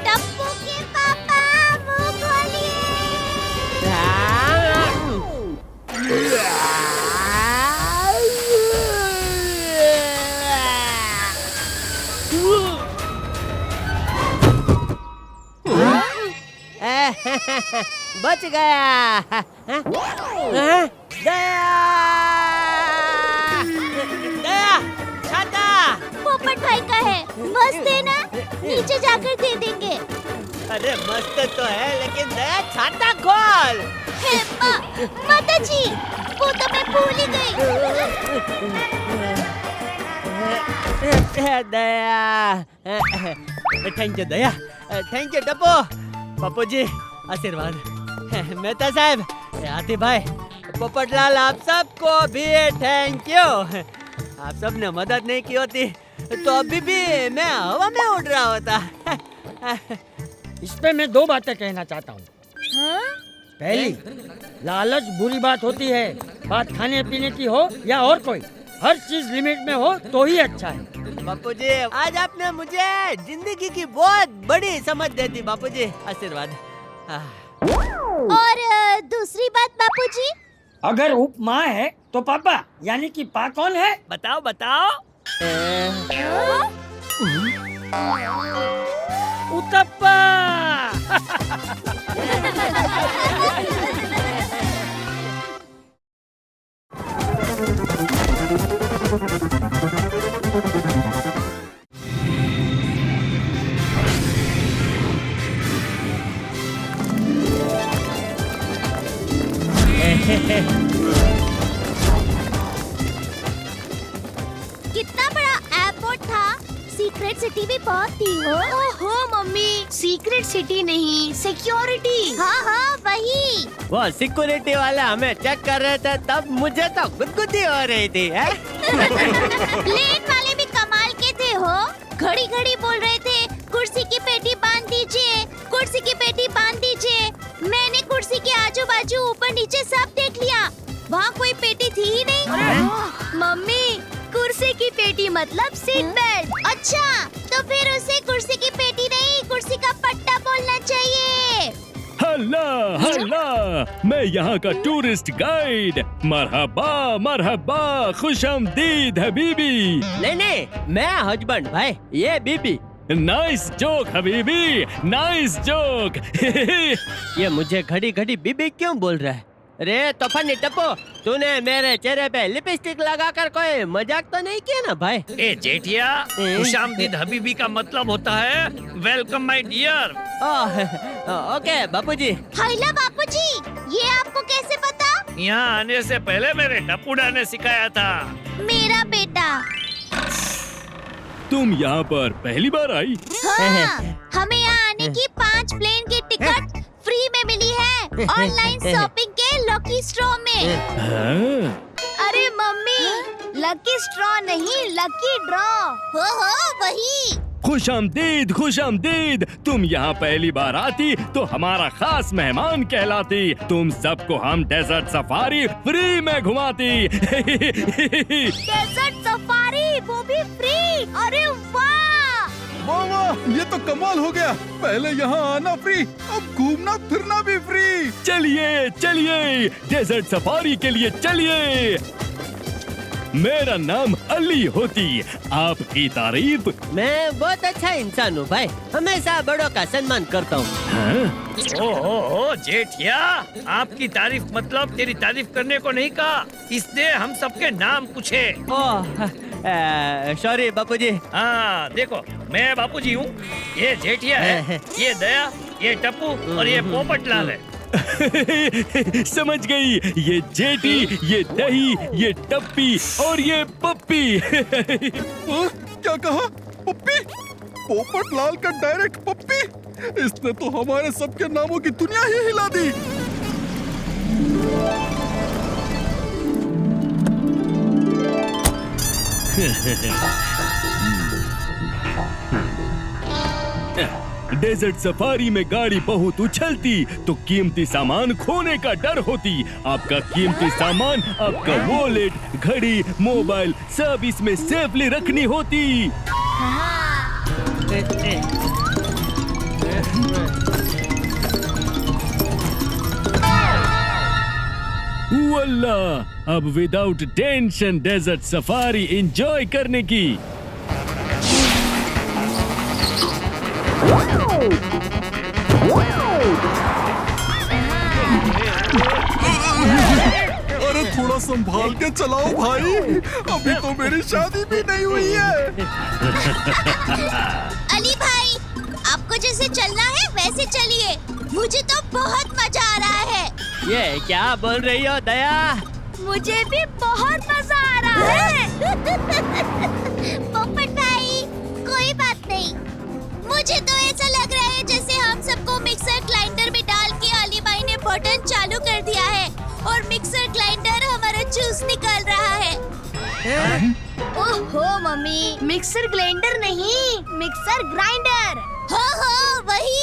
टप्पू के पापा, मुंह खोलिए। बच गया। दया, दया, छाता। पोपट भाई का है, मस्त है ना? नीचे जाकर दे देंगे। अरे मस्त तो है, लेकिन दया छाता खोल। हे माता जी, वो तो मैं भूल ही गई। Daya, thank you Daya, thank you Tappu, Pappu ji आशीर्वाद, मेहता साहब, हाथी भाई, पोपटलाल, आप सबको भी थैंक यू। आप सब ने मदद नहीं की होती तो अभी भी मैं हवा में उड़ रहा होता। इस पे मैं दो बातें कहना चाहता हूँ। पहली, लालच बुरी बात होती है, बात खाने पीने की हो या और कोई, हर चीज लिमिट में हो तो ही अच्छा है। बापू जी, आज आपने मुझे जिंदगी की बहुत बड़ी समझ दे दी बापू जी, आशीर्वाद। और दूसरी बात बापूजी, अगर उप माँ है तो पापा, यानी कि पा कौन है? बताओ बताओ। उतप्पा। कितना बड़ा एयरपोर्ट था, सीक्रेट सिटी भी बहुत थी हो। ओहो मम्मी, सीक्रेट सिटी नहीं, सिक्योरिटी। हाँ वही। वो सिक्योरिटी वाला हमें चेक कर रहे थे तब मुझे तो गुदगुदी हो रही थी। प्लेन वाले भी कमाल के थे हो, घड़ी घड़ी बोल रहे थे कुर्सी की पेटी बांध दीजिए, कुर्सी की पेटी बांध दीजिए। मैंने कुर्सी के आजू बाजू ऊपर नीचे सब देख लिया, वहाँ कोई पेटी थी ही नहीं। मम्मी, कुर्सी की पेटी मतलब सीट बेल्ट। अच्छा, तो फिर उसे कुर्सी की पेटी नहीं, कुर्सी का पट्टा बोलना चाहिए। हल्ला हल्ला, मैं यहाँ का टूरिस्ट गाइड। मरहबा मरहबा, खुशामदीद हबीबी। नहीं, मैं हस्बैंड भाई, ये बीबी। नाइस जोक हबीबी, नाइस जोक। ये मुझे घड़ी घड़ी बीबी क्यों बोल रहा है? अरे तूफानी टप्पू, तूने मेरे चेहरे पे लिपस्टिक लगाकर कोई मजाक तो नहीं किया ना भाई? ए जेठिया, खुशामदीद हबीबी का मतलब होता है वेलकम माय डियर। ओके बापूजी। हाइला बापूजी, ये आपको कैसे पता? यहाँ आने से पहले मेरे टप्पूडा ने सिखाया था। मेरा बेटा। तुम यहाँ पर पहली बार आई? हाँ, हमें यहाँ आने की 5 प्लेन की टिकट फ्री में मिली है, ऑनलाइन शॉपिंग के लकी स्ट्रॉ में। अरे मम्मी, लकी स्ट्रॉ नहीं, लकी ड्रॉ। हो वही। खुशामदीद खुशामदीद, तुम यहाँ पहली बार आती तो हमारा खास मेहमान कहलाती। तुम सबको हम डेजर्ट सफारी फ्री में घुमाती। डेजर्ट सफारी, वो भी फ्री। अरे वाह, वाह, ये तो कमाल हो गया। पहले यहाँ आना फ्री, अब घूमना फिरना भी फ्री। चलिए चलिए, डेजर्ट सफारी के लिए चलिए। मेरा नाम अली होती, आपकी तारीफ। मैं बहुत अच्छा इंसान हूँ भाई, हमेशा बड़ों का सम्मान करता हूँ। ओहो जेठिया, आपकी तारीफ मतलब तेरी तारीफ करने को नहीं कहा, इसने हम सबके नाम पूछे। सॉरी बापूजी। हाँ देखो, मैं बापूजी हूँ, ये जेठिया है, ये दया, ये टप्पू और ये पोपटलाल है। समझ गई, ये जेठी, ये दही, ये टप्पी और ये पप्पी। क्या कहा? पप्पी? पोपटलाल का डायरेक्ट पप्पी? इसने तो हमारे सबके नामों की दुनिया ही हिला दी। डेजर्ट सफारी में गाड़ी बहुत उछलती तो कीमती सामान खोने का डर होती। आपका कीमती सामान, आपका वॉलेट, घड़ी, मोबाइल सब इसमें सेफली रखनी होती। वल्ला, अब without tension desert safari enjoy करने की। अरे थोड़ा संभाल के चलाओ भाई, अभी तो मेरी शादी भी नहीं हुई है। अली भाई, आपको जैसे चलना है वैसे चलिए, मुझे तो बहुत मजा आ रहा है। ये क्या बोल रही हो दया? मुझे भी बहुत मजा आ रहा है। पोपट भाई, कोई बात नहीं। मुझे तो ऐसा लग रहा है जैसे हम सबको मिक्सर ग्राइंडर में डाल के अली भाई ने बटन चालू कर दिया है और मिक्सर ग्राइंडर हमारा जूस निकाल रहा है। ओहो मम्मी, मिक्सर ग्राइंडर नहीं, मिक्सर ग्राइंडर। हाँ वही।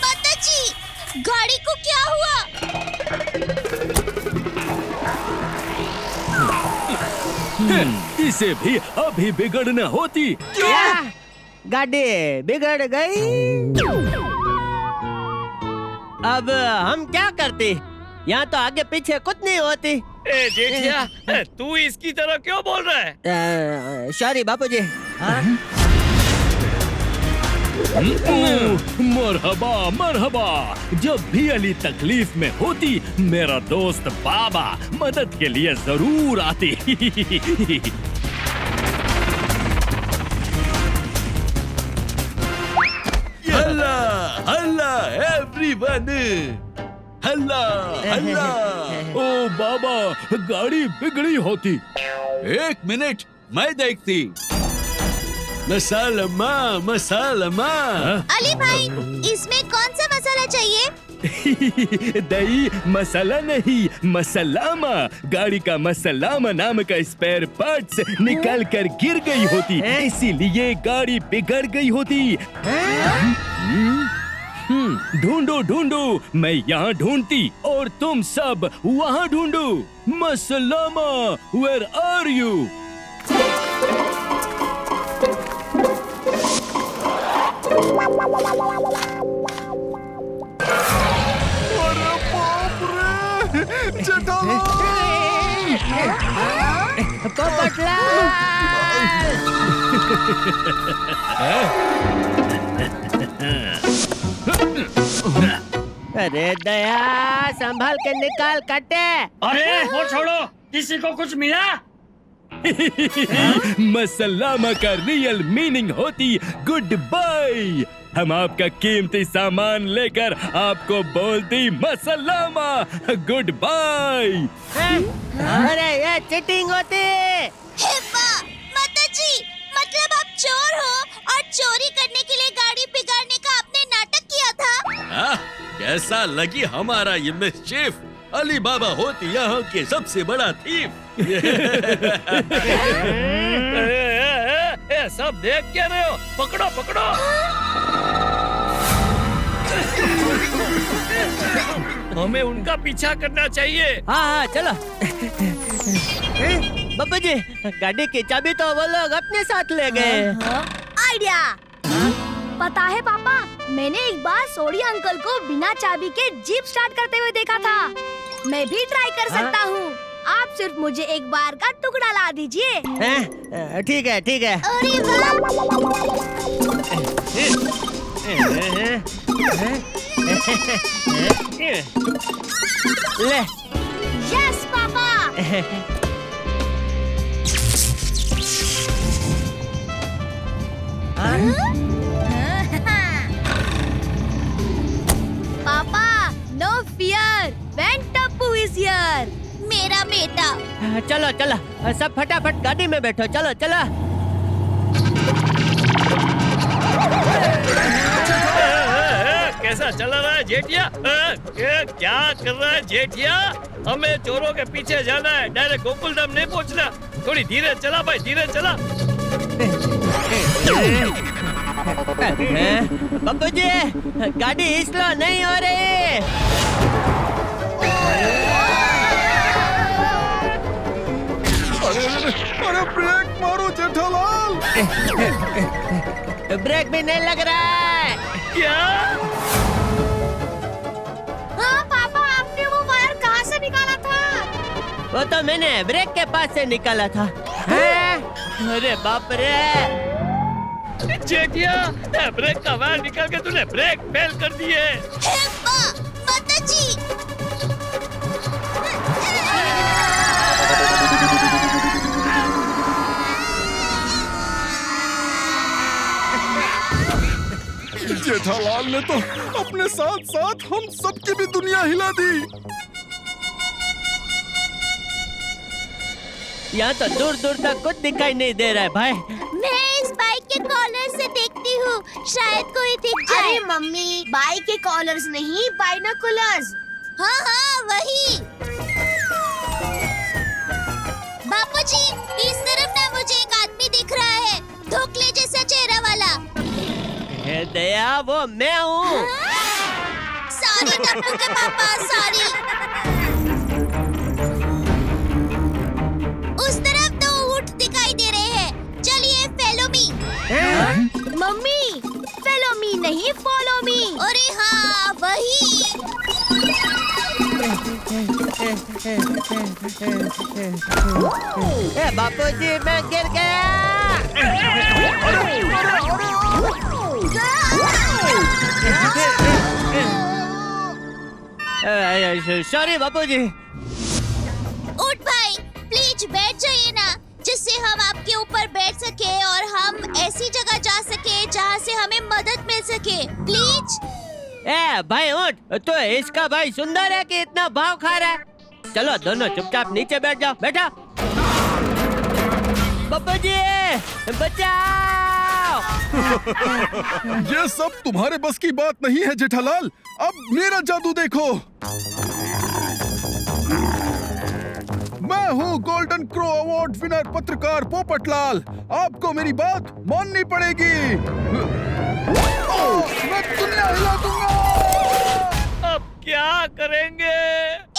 माताजी, गाड़ी को क्या हुआ? इसे भी अभी बिगड़ना होती। क्या? गाड़ी बिगड़ गई? अब हम क्या करते? यहाँ तो आगे पीछे कुछ नहीं होती। ए जेठिया, तू इसकी तरह क्यों बोल रहा है? सॉरी बापूजी। मरहबा मरहबा। जब भी अली तकलीफ में होती, मेरा दोस्त बाबा मदद के लिए जरूर आती। हल्ला हल्ला एवरीवन, हल्ला हल्ला। ओ बाबा, गाड़ी बिगड़ी होती। एक मिनट, मैं देखती। मसालमा मसालमा। अली भाई, इसमें कौन सा मसाला चाहिए? दही मसाला नहीं, मसलामा। गाड़ी का मसलामा नाम का स्पेयर पार्ट्स निकल कर गिर गई होती, इसीलिए गाड़ी बिगड़ गई होती। ढूंढो ढूंढो, मैं यहाँ ढूंढती और तुम सब वहाँ ढूंढो। मसलामा, वेयर आर यू? अरे बाप रे, जेठालाल! अरे दया, संभाल के निकाल कटे। अरे वो छोड़ो, किसी को कुछ मिला? मसलामा का रियल मीनिंग होती गुड बाय। हम आपका कीमती सामान लेकर आपको बोलती मसलामा, गुड बाय। अरे ये चीटिंग होती। माताजी, मतलब आप चोर हो और चोरी करने के लिए गाड़ी बिगाड़ने का आपने नाटक किया था? कैसा लगी हमारा ये मिस्चीफ? अली बाबा होती यहाँ के सबसे बड़ा थीफ। सब देख क्या रहे हो? पकड़ो पकड़ो। हमें उनका पीछा करना चाहिए। हाँ चलो। बाबू जी, गाड़ी की चाबी तो वो लोग अपने साथ ले गए। आइडिया। पता है पापा, मैंने एक बार सोडी अंकल को बिना चाबी के जीप स्टार्ट करते हुए देखा था। मैं भी ट्राई कर सकता हूँ। आप सिर्फ मुझे एक बार का टुकड़ा ला दीजिए। ठीक है ठीक है। अरे ले। Yes papa. Papa, no fear, when Tappu is here. मेरा बेटा। चलो चलो, सब फटाफट गाड़ी में बैठो। चलो चलो। कैसा चला रहा है जेठिया? क्या कर रहा है जेठिया? हमें चोरों के पीछे जाना है, डायरेक्ट गोकुलधाम नहीं पहुंचना। थोड़ी धीरे चला भाई, धीरे चला। बाबू जी, गाड़ी स्लो नहीं हो रही। अरे ब्रेक मारो जेठालाल। ब्रेक भी नहीं लग रहा है। क्या? हाँ पापा, आपने वो वायर कहाँ से निकाला था? वो तो मैंने ब्रेक के पास से निकाला था। अरे बाप रे। जेठिया, ब्रेक का वायर निकाल के तूने ब्रेक फेल कर दिए। माताजी। जेठालाल ने तो अपने साथ साथ हम सबकी भी दुनिया हिला दी। यहाँ तो दूर दूर तक कुछ दिखाई नहीं दे रहा है भाई। मैं इस बाइक के कॉलर से देखती हूँ, शायद कोई दिख जाए। अरे मम्मी, बाइक के कॉलर्स नहीं, बाइनोकुलर्स। हाँ हाँ वही। बापूजी, इस तरफ ना मुझे एक आदमी दिख रहा है, धोखले जैसा चेहरा वाला। हे दया, वो मैं हूँ। सॉरी टप्पू के पापा, सॉरी। उस तरफ दो ऊंट दिखाई दे रहे हैं, चलिए follow me. Mummy, follow me नहीं, फॉलो मी। अरे हाँ वही। बापूजी, मैं गिर गया। सॉरी बापूजी। ऊंट भाई, प्लीज बैठ जाइए ना, जिससे हम आपके ऊपर बैठ सके और हम ऐसी जगह जा सके जहाँ से हमें मदद मिल सके, प्लीज। भाई ऊंट, तो इसका भाई सुंदर है कि इतना भाव खा रहा है? चलो दोनों चुपचाप नीचे बैठ जाओ। बैठा। बापूजी, बचाओ। ये सब तुम्हारे बस की बात नहीं है जेठालाल, अब मेरा जादू देखो। मैं हूँ गोल्डन क्रो अवार्ड विनर पत्रकार पोपटलाल, आपको मेरी बात माननी पड़ेगी। मैं दुनिया हिला दूंगा। अब क्या करेंगे?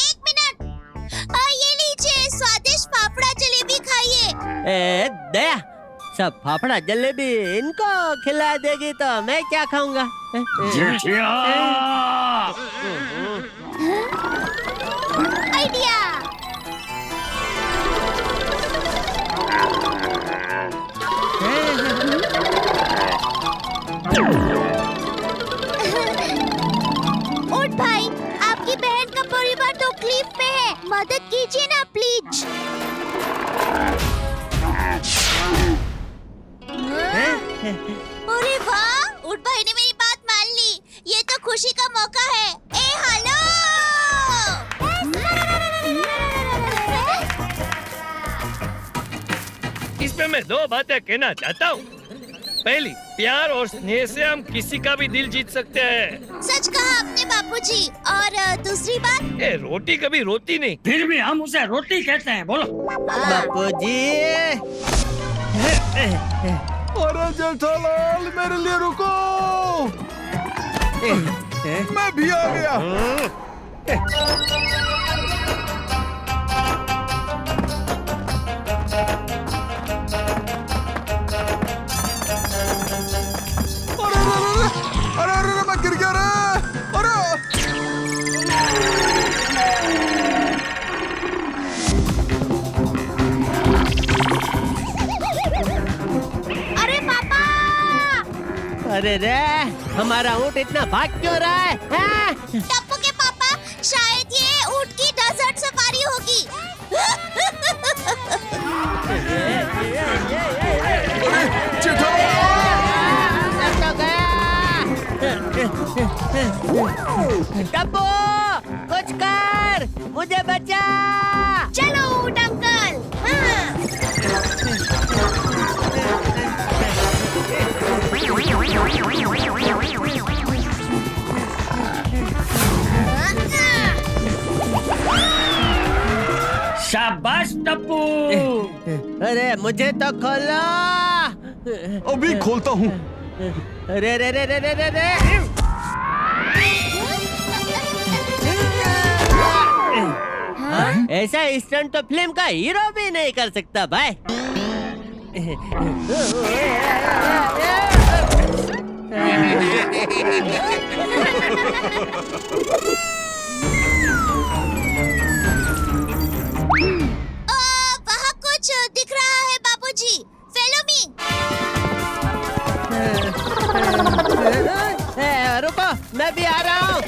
एक मिनट, ये लीजिए स्वादिष्ट फाफड़ा जलेबी खाइए। दया, सब फाफड़ा जलेबी इनको खिला देगी तो मैं क्या खाऊंगा? आइडिया। ऊंट भाई, आपकी बहन का परिवार तकलीफ में है, मदद कीजिए ना प्लीज। अरे वाह, ऊंट भाई ने मेरी बात मान ली, ये तो खुशी का मौका है। ए हेलो। इसमें मैं दो बातें कहना चाहता हूँ। पहली, प्यार और स्नेह से हम किसी का भी दिल जीत सकते हैं। सच कहा आपने बापूजी। और दूसरी बात, रोटी कभी रोती नहीं। फिर भी हम उसे रोटी कहते हैं, बोलो। बापूजी। अरे जेठालाल, मेरे लिए रुको, मैं भी आ गया। अरे मैं गिर गया रे। अरे पापा। अरे रे, हमारा ऊंट इतना भाग क्यों रहा है? टप्पू के पापा, शायद ये ऊंट की डेजर्ट सफारी होगी। टप्पू, कुछ कर, मुझे बचा। चलो ऊंट अंकल। शाबाश टप्पू। अरे मुझे तो खोलो। अभी खोलता हूँ। रे रे रे रे रे रे रे। ऐसा स्टंट तो फिल्म का हीरो भी नहीं कर सकता भाई। वहाँ कुछ दिख रहा है बापूजी, फॉलो मी। रुको, मैं भी आ रहा हूँ।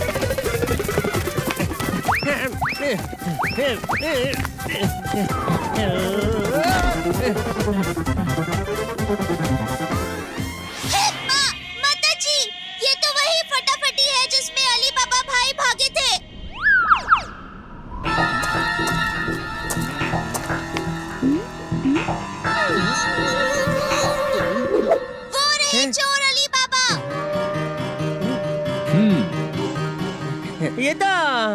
माताजी, ये तो वही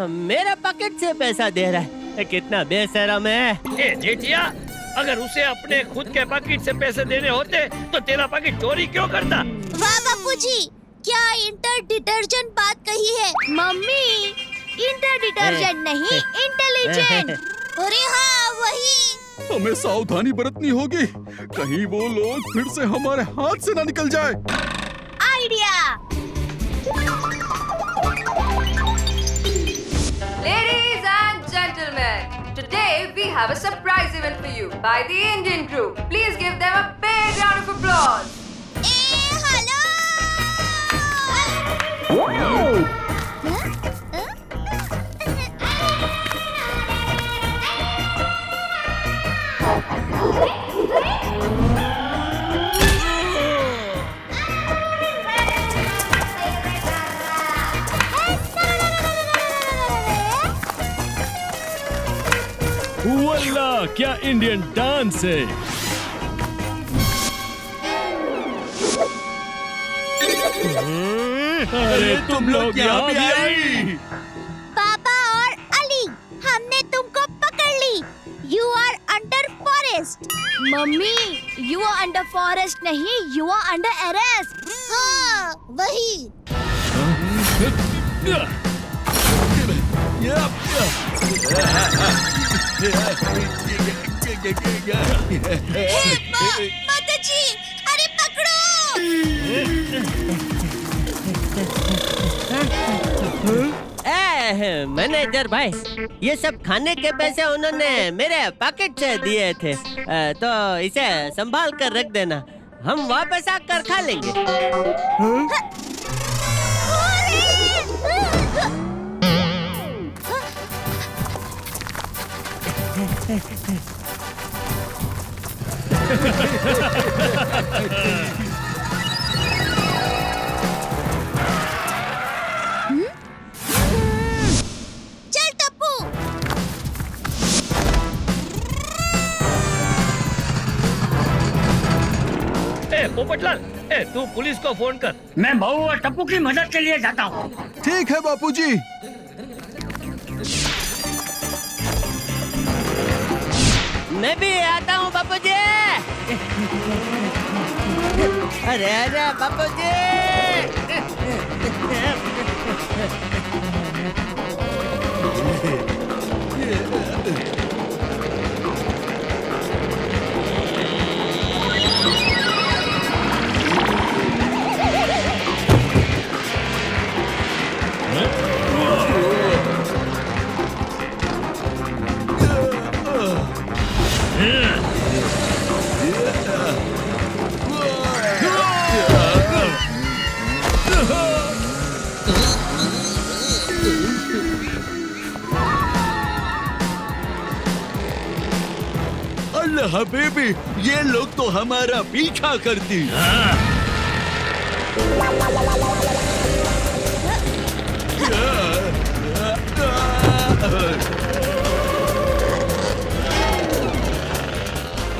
मेरे पॉकेट से पैसा दे रहा है। कितना बेशरम है। ए जेठिया, अगर उसे अपने खुद के पॉकेट से पैसे देने होते तो तेरा पॉकेट चोरी क्यों करता? वाह बापूजी, क्या इंटर डिटर्जेंट बात कही है। मम्मी, इंटर डिटर्जेंट नहीं, इंटेलिजेंट। अरे हाँ, वही। हमें सावधानी बरतनी होगी, कहीं वो लोग फिर से हमारे हाथ से ना निकल जाए। Idea. Ladies and gentlemen, today we have a surprise event for you by the Indian crew. Please give them a big round of applause. वाला क्या इंडियन डांस है। अरे तुम लोग यहाँ भी आई। पापा और अली, हमने तुमको पकड़ ली। You are under forest. Mummy, you are under forest नहीं, you are under arrest. हाँ, वही। माताजी, अरे मैनेजर भाई, ये सब खाने के पैसे उन्होंने मेरे पॉकेट से दिए थे, तो इसे संभाल कर रख देना, हम वापस आकर खा लेंगे। चल टप्पू। पोपटलाल, तू पुलिस को फोन कर। मैं बहू और टप्पू की मदद के लिए जाता हूँ। ठीक है बापूजी। मैं भी आता हूँ बापूजी। अरे अरे बापूजी। अल्लाह हबीबी, ये लोग तो हमारा पीछा करती।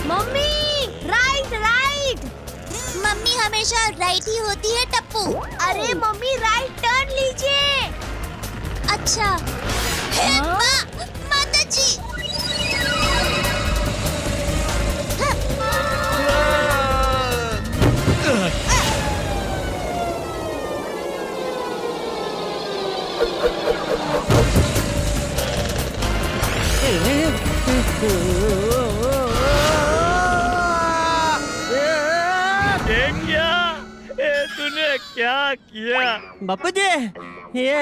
Mummy, right right. मम्मी हमेशा राइट ही होती है टप्पू। अरे मम्मी, राइट टर्न लीजिए। अच्छा। माताजी। तूने क्या किया? बापूजी, ये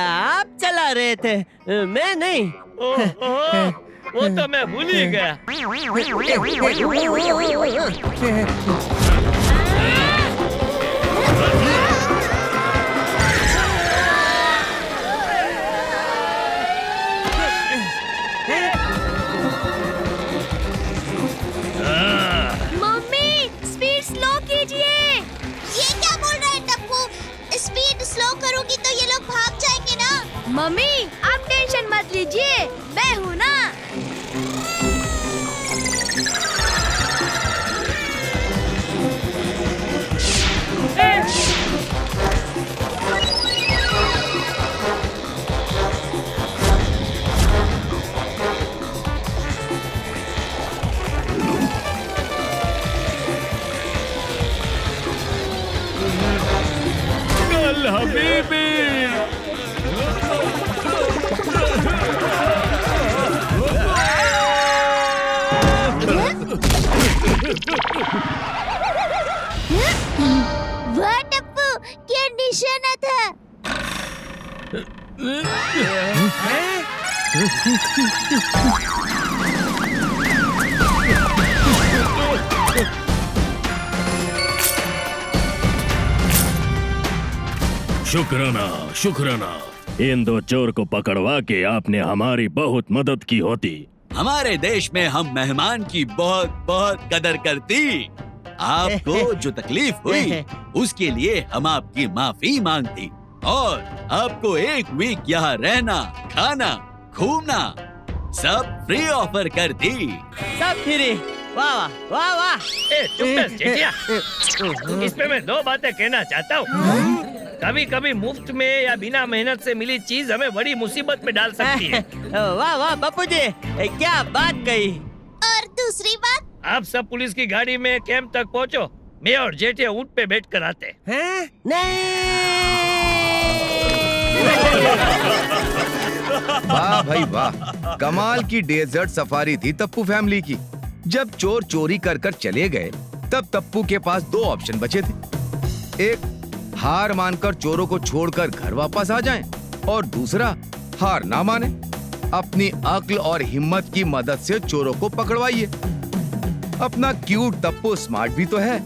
आप चला रहे थे, मैं नहीं। वो तो मैं भूल ही गया। मम्मी, स्पीड स्लो कीजिए। ये क्या बोल रहा है टप्पू? स्पीड स्लो करूंगी तो ये लोग भाग जाएंगे ना। मम्मी, आप टेंशन मत लीजिए, मैं हूँ ना। वाह टप्पू, क्या निशाना था। शुक्राना शुक्राना, इन दो चोर को पकड़वा के आपने हमारी बहुत मदद की होती। हमारे देश में हम मेहमान की बहुत बहुत कदर करती। आपको जो तकलीफ हुई उसके लिए हम आपकी माफी मांगती और आपको एक वीक यहाँ रहना, खाना, घूमना सब फ्री ऑफर करती। सब फ्री। वाह वाह वाह वाह। चुप कर जेठिया, इसमें मैं दो बातें कहना चाहता हूँ। कभी कभी मुफ्त में या बिना मेहनत से मिली चीज हमें बड़ी मुसीबत में डाल सकती है। वाह वाह बापू जी, क्या बात कही। और दूसरी बात, आप सब पुलिस की गाड़ी में कैंप तक पहुँचो, मैं और जेठिया ऊँट पे बैठ कर आते हैं। वाह भाई वाह, कमाल की डेजर्ट सफारी थी तप्पू फैमिली की। जब चोर चोरी कर कर चले गए तब तप्पू के पास दो ऑप्शन बचे थे। एक, हार मानकर चोरों को छोड़कर घर वापस आ जाएं, और दूसरा, हार ना माने, अपनी अक्ल और हिम्मत की मदद से चोरों को पकड़वाइए। अपना क्यूट तप्पू स्मार्ट भी तो है,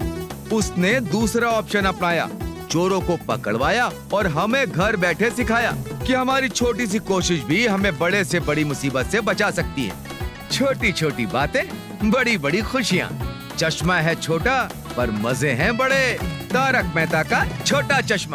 उसने दूसरा ऑप्शन अपनाया, चोरों को पकड़वाया और हमें घर बैठे सिखाया कि हमारी छोटी सी कोशिश भी हमें बड़े से बड़ी मुसीबत से बचा सकती है। छोटी छोटी बातें, बड़ी बड़ी खुशियाँ। चश्मा है छोटा पर मजे हैं बड़े। तारक मेहता का छोटा चश्मा।